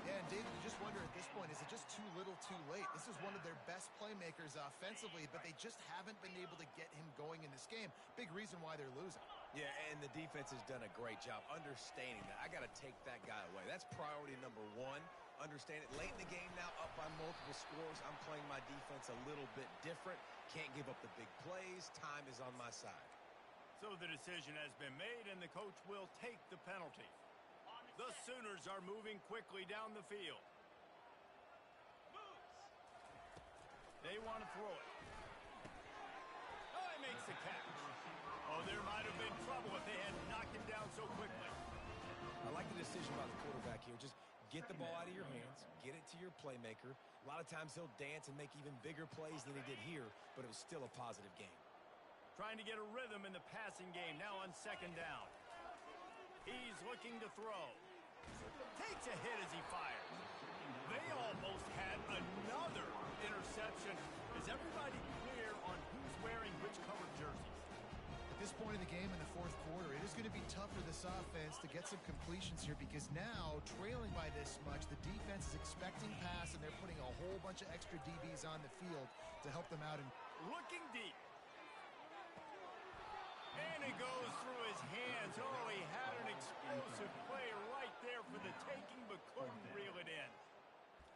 Yeah, and David, you just wonder at this point, is it just too little too late? This is one of their best playmakers offensively, but they just haven't been able to get him going in this game. Big reason why they're losing. Yeah, and the defense has done a great job understanding that. I got to take that guy away. That's priority number 1. Understand it. Late in the game now, up by multiple scores. I'm playing my defense a little bit different. Can't give up the big plays. Time is on my side. So the decision has been made, and the coach will take the penalty. The Sooners are moving quickly down the field. They want to throw it. Oh, he makes the catch. Oh, there might have been trouble if they had knocked him down so quickly. I like the decision by the quarterback here. Just get the ball out of your hands, get it to your playmaker. A lot of times he'll dance and make even bigger plays than he did here, but it was still a positive game. Trying to get a rhythm in the passing game now on 2nd down. He's looking to throw. Takes a hit as he fires. They almost had another interception. Is everybody clear on who's wearing which colored jerseys? At this point in the game in the 4th quarter, it is going to be tough for this offense to get some completions here because now, trailing by this much, the defense is expecting pass, and they're putting a whole bunch of extra DBs on the field to help them out. Looking deep. And it goes through his hands. Oh, he had an explosive play right there for the taking, but couldn't reel it in.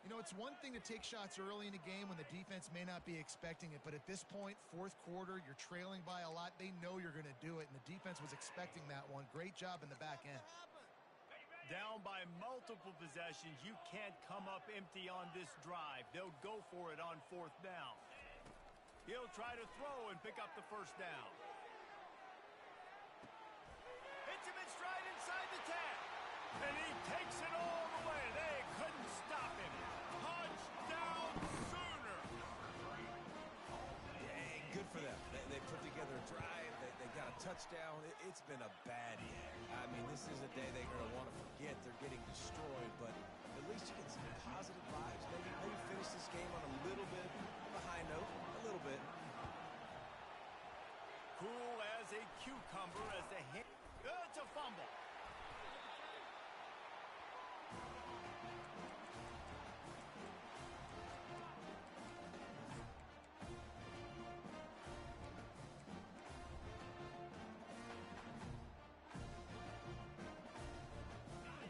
You know, it's one thing to take shots early in a game when the defense may not be expecting it, but at this point, 4th quarter, you're trailing by a lot. They know you're going to do it, and the defense was expecting that one. Great job in the back end. Down by multiple possessions, you can't come up empty on this drive. They'll go for it on 4th down. He'll try to throw and pick up the first down. Hits him in stride inside the 10. And he takes it all the way. They couldn't stop him. Touchdown, Sooner. Yeah, good for them. They put together a drive. They got a touchdown. It's been a bad day. I mean, this is a day they're going to want to forget. They're getting destroyed, but at least you get some positive vibes. Maybe finish this game on a little bit of a high note. A little bit. Cool as a cucumber as the hit. It's a fumble.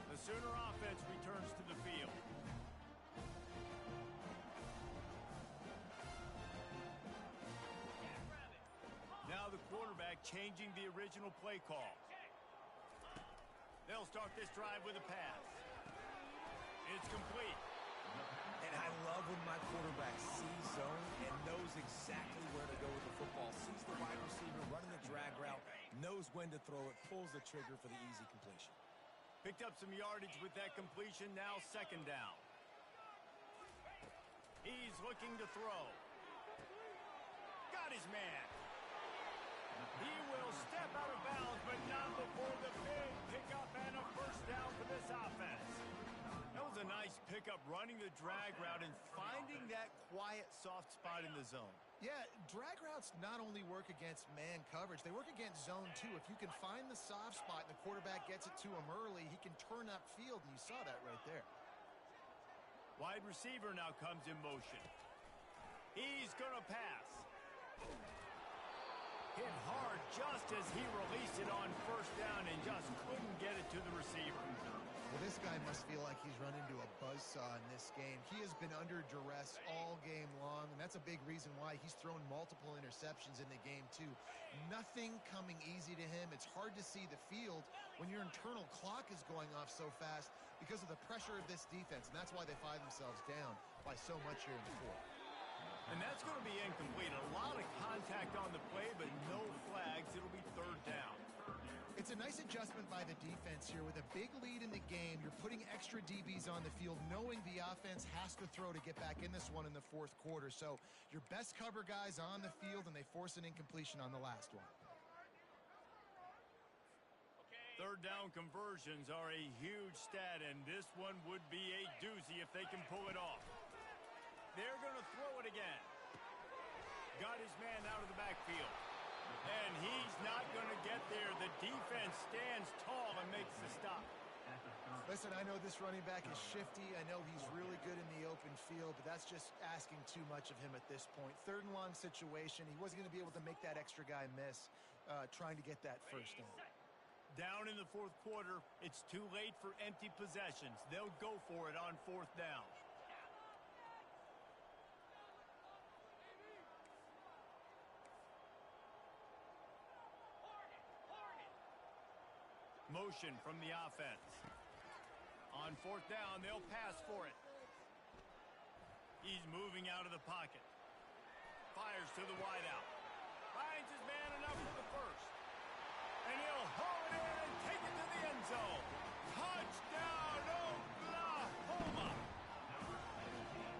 The Sooner offense returns to the field. Now the quarterback changing the original play call. They'll start this drive with a pass. It's complete. And I love when my quarterback sees zone and knows exactly where to go with the football. Sees the wide receiver running the drag route, knows when to throw it, pulls the trigger for the easy completion. Picked up some yardage with that completion, now 2nd down. He's looking to throw. Got his man. He will step out of bounds, but not before the big pickup and a first down for this offense. That was a nice pickup, running the drag route and finding that quiet, soft spot in the zone. Yeah, drag routes not only work against man coverage, they work against zone too. If you can find the soft spot and the quarterback gets it to him early, he can turn upfield, and you saw that right there. Wide receiver now comes in motion. He's going to pass. Hit hard just as he released it on first down and just couldn't get it to the receiver. Well, this guy must feel like he's run into a buzzsaw in this game. He has been under duress all game long, and that's a big reason why he's thrown multiple interceptions in the game, too. Nothing coming easy to him. It's hard to see the field when your internal clock is going off so fast because of the pressure of this defense, and that's why they find themselves down by so much here in the fourth. And that's going to be incomplete. A lot of contact on the play, but no flags. It'll be third down. It's a nice adjustment by the defense here. With a big lead in the game, you're putting extra DBs on the field, knowing the offense has to throw to get back in this one in the fourth quarter. So your best cover guys on the field, and they force an incompletion on the last one. Third down conversions are a huge stat, and this one would be a doozy if they can pull it off. They're going to throw it again. Got his man out of the backfield. And he's not going to get there. The defense stands tall and makes the stop. Listen, I know this running back is shifty. I know he's really good in the open field, but that's just asking too much of him at this point. Third and long situation. He wasn't going to be able to make that extra guy miss trying to get that first down. Down in the fourth quarter, it's too late for empty possessions. They'll go for it on fourth down. Motion from the offense. On fourth down, they'll pass for it. He's moving out of the pocket. Fires to the wideout. Finds his man enough for the first. And he'll haul it in and take it to the end zone. Touchdown, Oklahoma!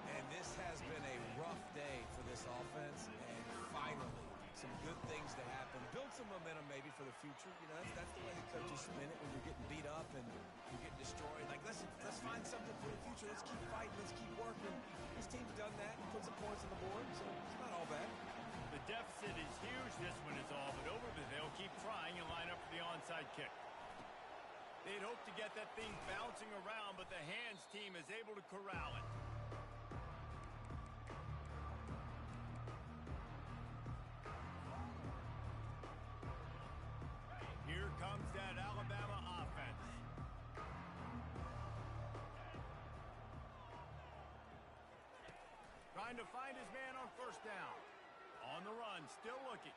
And this has been a rough day for this offense, and finally, some good things to happen. Build some momentum maybe for the future. You know, that's the way the coaches spin it when you're getting beat up and you're getting destroyed. Like, let's find something for the future. Let's keep fighting. Let's keep working. This team's done that and put some points on the board, so it's not all bad. The deficit is huge. This one is all but over, but they'll keep trying and line up for the onside kick. They'd hope to get that thing bouncing around, but the hands team is able to corral it. Here comes that Alabama offense. Trying to find his man on first down. On the run, still looking.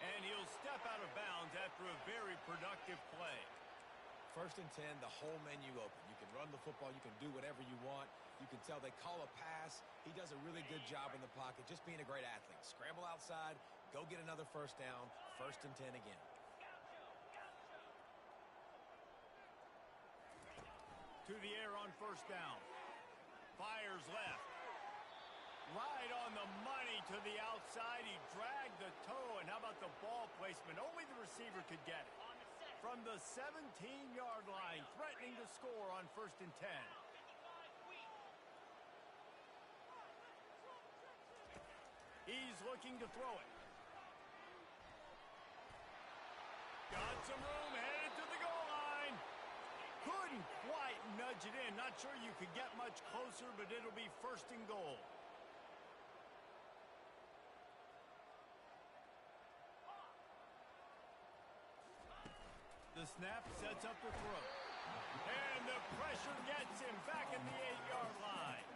And he'll step out of bounds after a very productive play. First and 10, the whole menu open. You can run the football. You can do whatever you want. You can tell they call a pass. He does a really good job in the pocket, just being a great athlete. Scramble outside, go get another first down. First and 10 again. To the air on first down. Fires left. Right on the money to the outside. He dragged the toe, and how about the ball placement? Only the receiver could get it. From the 17-yard line, threatening to score on first and 10. He's looking to throw it. Got some room, headed to the goal line. Couldn't quite nudge it in. Not sure you could get much closer, but it'll be first and goal. The snap sets up the throw. And the pressure gets him back at the 8-yard line.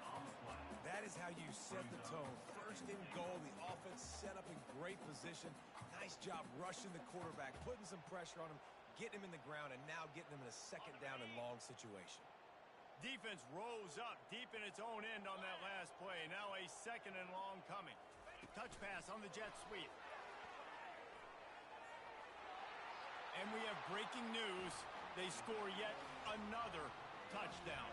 That is how you set the tone. First and goal, the offense set up in great position. Nice job rushing the quarterback, putting some pressure on him, getting him in the ground, and now getting him in a second down and long situation. Defense rose up deep in its own end on that last play. Now a second and long coming. Touch pass on the jet sweep. And we have breaking news. They score yet another touchdown.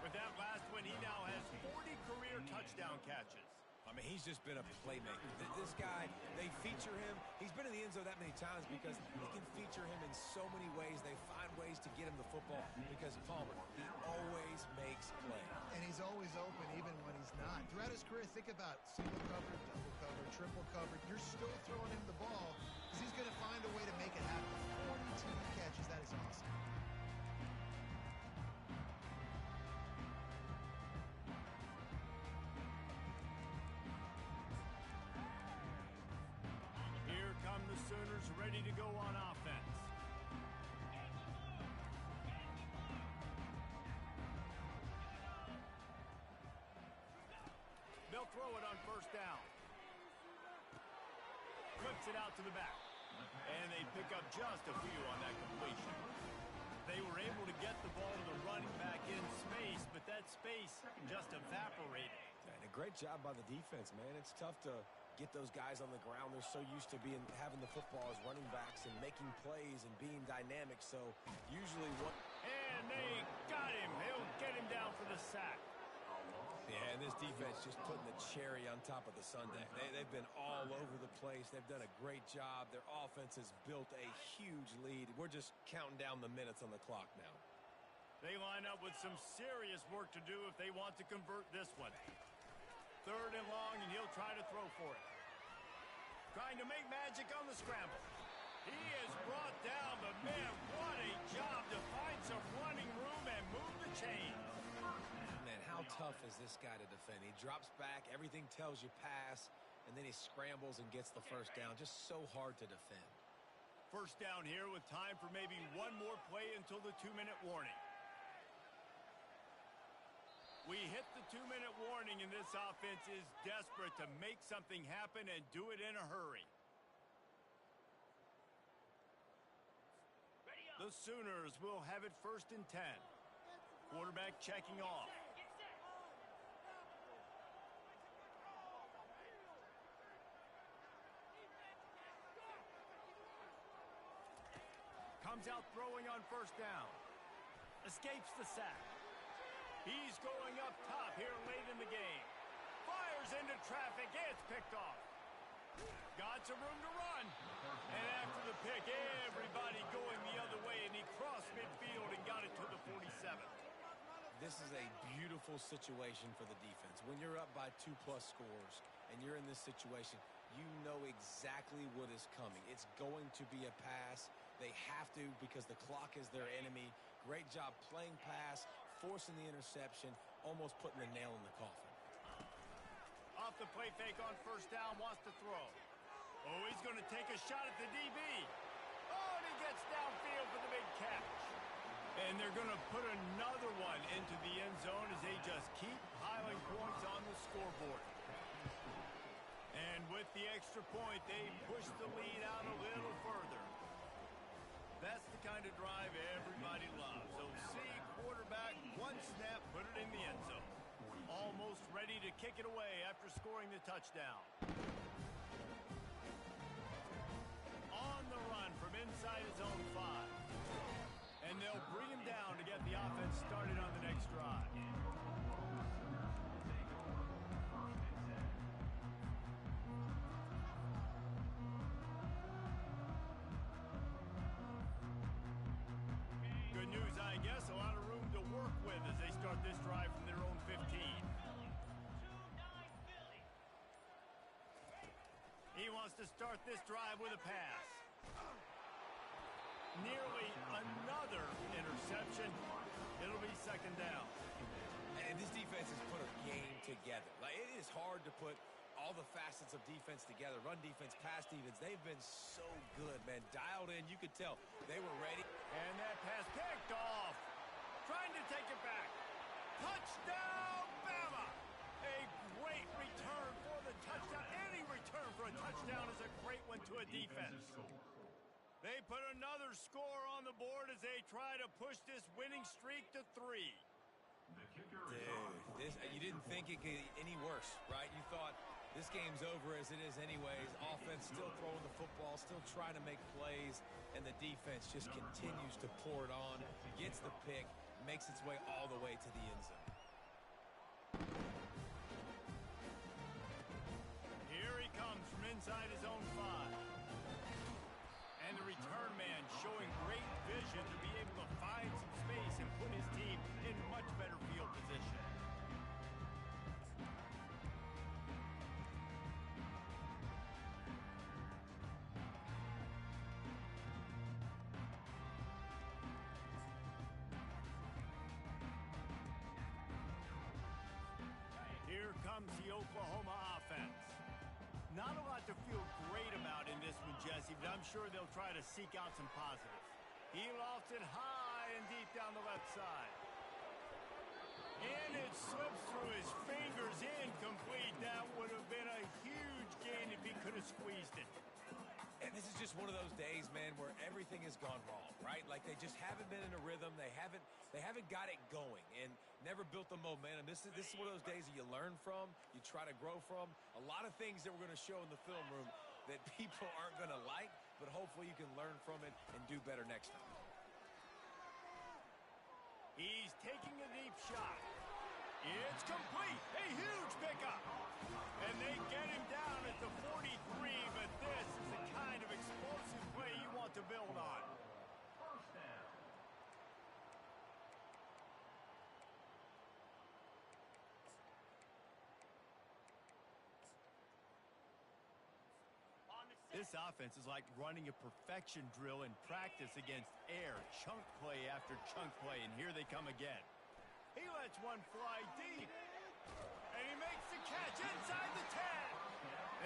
With that last one, he now has 40 career touchdown catches. I mean, he's just been a playmaker. This guy, they feature him. He's been in the end zone that many times because they can feature him in so many ways. They find ways to get him the football because Palmer, he always makes plays. And he's always open even when he's not. Throughout his career, think about single covered, double covered, triple covered. You're still throwing him the ball because he's going to find a way to make it happen. 42 catches, that is awesome. Here come the Sooners ready to go on offense. They'll throw it on first down. Flips it out to the back. And they pick up just a few on that completion. They were able to get the ball to the running back in space, but that space just evaporated. And a great job by the defense, man. It's tough to get those guys on the ground. They're so used to having the football as running backs and making plays and being dynamic. So usually what... And they got him. They'll get him down for the sack. Yeah, and this defense just putting the cherry on top of the sundae. They've been all over the place. They've done a great job. Their offense has built a huge lead. We're just counting down the minutes on the clock now. They line up with some serious work to do if they want to convert this one. Third and long, and he'll try to throw for it. Trying to make magic on the scramble. He is brought down, but man, what a job to find some running room and move the chains. Man, how tough is this guy to defend? He drops back, everything tells you pass, and then he scrambles and gets the first down. Just so hard to defend. First down here with time for maybe one more play until the 2-minute warning. We hit the 2-minute warning, and this offense is desperate to make something happen and do it in a hurry. The Sooners will have it first and 10. Quarterback checking off. Comes out throwing on first down. Escapes the sack. He's going up top here late in the game. Fires into traffic. It's picked off. Got some room to run. And after the pick, everybody going the other way, and he crossed midfield and got it to the 47. This is a beautiful situation for the defense. When you're up by 2+ scores and you're in this situation, you know exactly what is coming. It's going to be a pass. They have to because the clock is their enemy. Great job playing pass, forcing the interception, almost putting the nail in the coffin. Off the play fake on first down, wants to throw. Oh, he's going to take a shot at the DB. Oh, and he gets downfield for the big catch. And they're going to put another one into the end zone as they just keep piling points on the scoreboard. And with the extra point, they push the lead out a little further. That's the kind of drive everybody loves. So see, quarterback, one snap, put it in the end zone. Almost ready to kick it away after scoring the touchdown. On the run from inside his own 5. And they'll bring him down to get the offense started on the next drive. Good news, I guess. A lot of room to work with as they start this drive from their own 15. He wants to start this drive with a pass. Nearly another interception. It'll be second down. And this defense has put a game together. Like, it is hard to put all the facets of defense together. Run defense, pass defense. They've been so good, man. Dialed in. You could tell they were ready. And that pass picked off. Trying to take it back. Touchdown, Bama! A great return for the touchdown. Any return for a touchdown is a great one to a defense. They put another score on the board as they try to push this winning streak to 3. Dude, you didn't think it could get any worse, right? You thought this game's over as it is anyways. Offense still throwing the football, still trying to make plays, and the defense just continues to pour it on, gets the pick, makes its way all the way to the end zone. Here he comes from inside his own 5. And the return man showing great vision to be able to find some space and put his team in much better field position. Here comes the Oklahoma offense. Not a lot to feel great about in this one, Jesse, but I'm sure they'll try to seek out some positives. He lofts it high and deep down the left side. And it slips through his fingers, incomplete. That would have been a huge gain if he could have squeezed it. And this is just one of those days, man, where everything has gone wrong, right? Like they just haven't been in a rhythm. They haven't got it going and never built the momentum. This is one of those days that you learn from, you try to grow from. A lot of things that we're going to show in the film room that people aren't going to like, but hopefully you can learn from it and do better next time. He's taking a deep shot. It's complete. A huge pickup. And they get him down at the 43, but this is the kind of explosive play you want to build on. First down. This offense is like running a perfection drill in practice against air, chunk play after chunk play, and here they come again. He lets one fly deep. And he makes the catch inside the 10.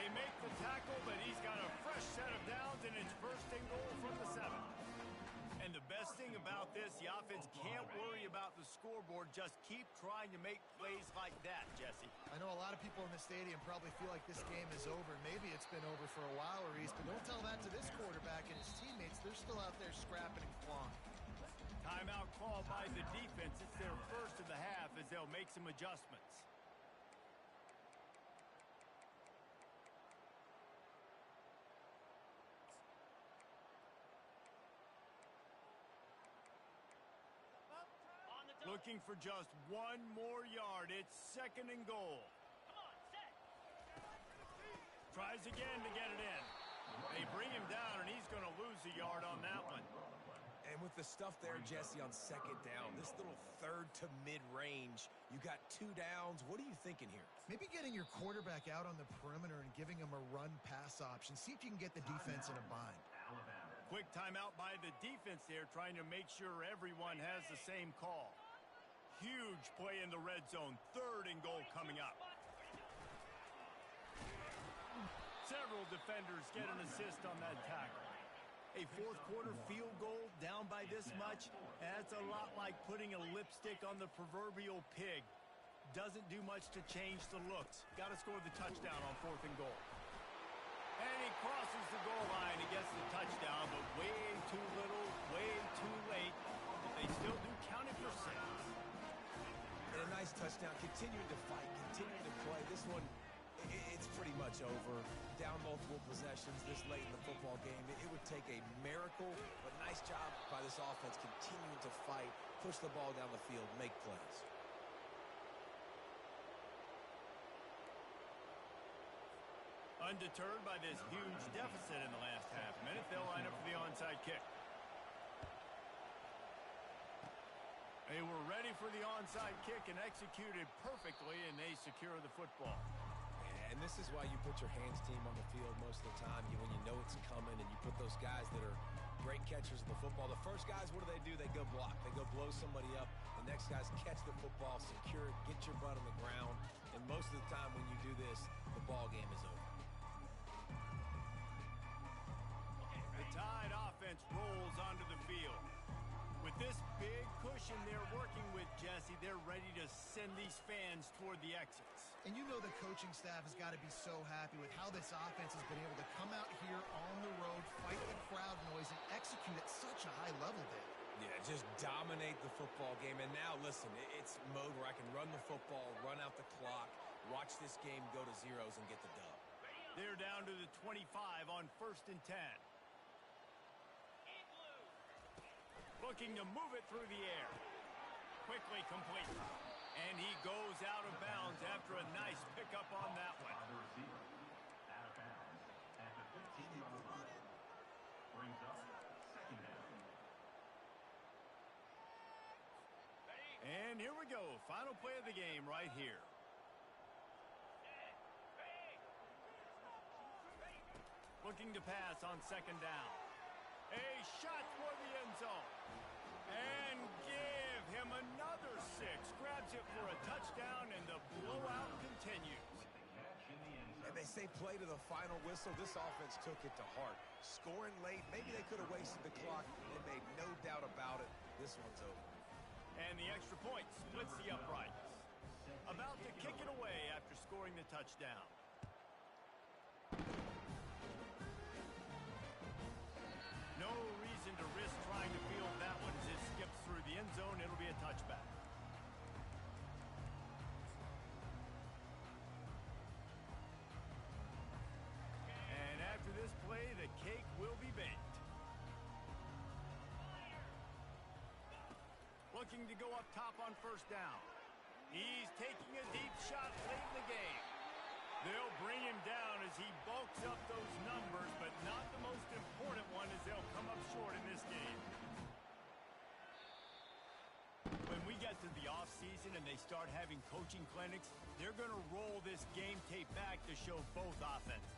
They make the tackle, but he's got a fresh set of downs, and it's first and goal from the 7. And the best thing about this, the offense can't worry about the scoreboard. Just keep trying to make plays like that, Jesse. I know a lot of people in the stadium probably feel like this game is over. Maybe it's been over for a while, Reese, but don't tell that to this quarterback and his teammates. They're still out there scrapping and clawing. Timeout called by the defense. It's their first of the half as they'll make some adjustments. Looking for just one more yard. It's second and goal. Tries again to get it in. They bring him down, and he's going to lose a yard on that one. And with the stuff there, Jesse, on second down, this little third to mid-range, you got 2 downs. What are you thinking here? Maybe getting your quarterback out on the perimeter and giving him a run-pass option. See if you can get the defense in a bind. Quick timeout by the defense there, trying to make sure everyone has the same call. Huge play in the red zone. Third and goal coming up. Several defenders get an assist on that tackle. A fourth quarter field goal down by this much, that's a lot like putting a lipstick on the proverbial pig. Doesn't do much to change the looks. Got to score the touchdown on fourth and goal. And he crosses the goal line and gets the touchdown, but way too little, way too late. But they still do count it for 6. And a nice touchdown, continuing to fight, continuing to play. This one, it's pretty much over. Down multiple possessions this late in the football game. It would take a miracle, but nice job by this offense continuing to fight, push the ball down the field, make plays. Undeterred by this huge deficit in the last half minute, they'll line up for the onside kick. They were ready for the onside kick and executed perfectly, and they secure the football. And this is why you put your hands team on the field most of the time. When you know it's coming, and you put those guys that are great catchers of the football. The first guys, what do? They go block. They go blow somebody up. The next guys catch the football, secure it, get your butt on the ground. And most of the time when you do this, the ball game is over. The Tide offense rolls onto the field. With this big cushion they're working with, Jesse, they're ready to send these fans toward the exits. And you know the coaching staff has got to be so happy with how this offense has been able to come out here on the road, fight the crowd noise, and execute at such a high level, Dave. Yeah, just dominate the football game. And now, listen, it's mode where I can run the football, run out the clock, watch this game go to zeros and get the dub. They're down to the 25 on 1st and 10. Looking to move it through the air. quickly complete. And he goes out of bounds after a nice pickup on that one. The receiver out of bounds at the 15-yard line. Brings up second down. And here we go. Final play of the game right here. Looking to pass on second down. A shot for the end zone. And give him another 6. Grabs it for a touchdown, and the blowout continues. Catch in the end zone. And they say play to the final whistle. This offense took it to heart. Scoring late, maybe they could have wasted the clock and made no doubt about it. This one's over. And the extra point splits the uprights. About to kick it away after scoring the touchdown. No reason to risk trying to field that one as it skips through the end zone. It'll be a touchback. And after this play, the cake will be baked. Looking to go up top on first down. He's taking a deep shot late in the game. They'll bring him down as he bulks up those numbers, but not the most important one as they'll come up short in this game. When we get to the offseason and they start having coaching clinics, they're going to roll this game tape back to show both offenses.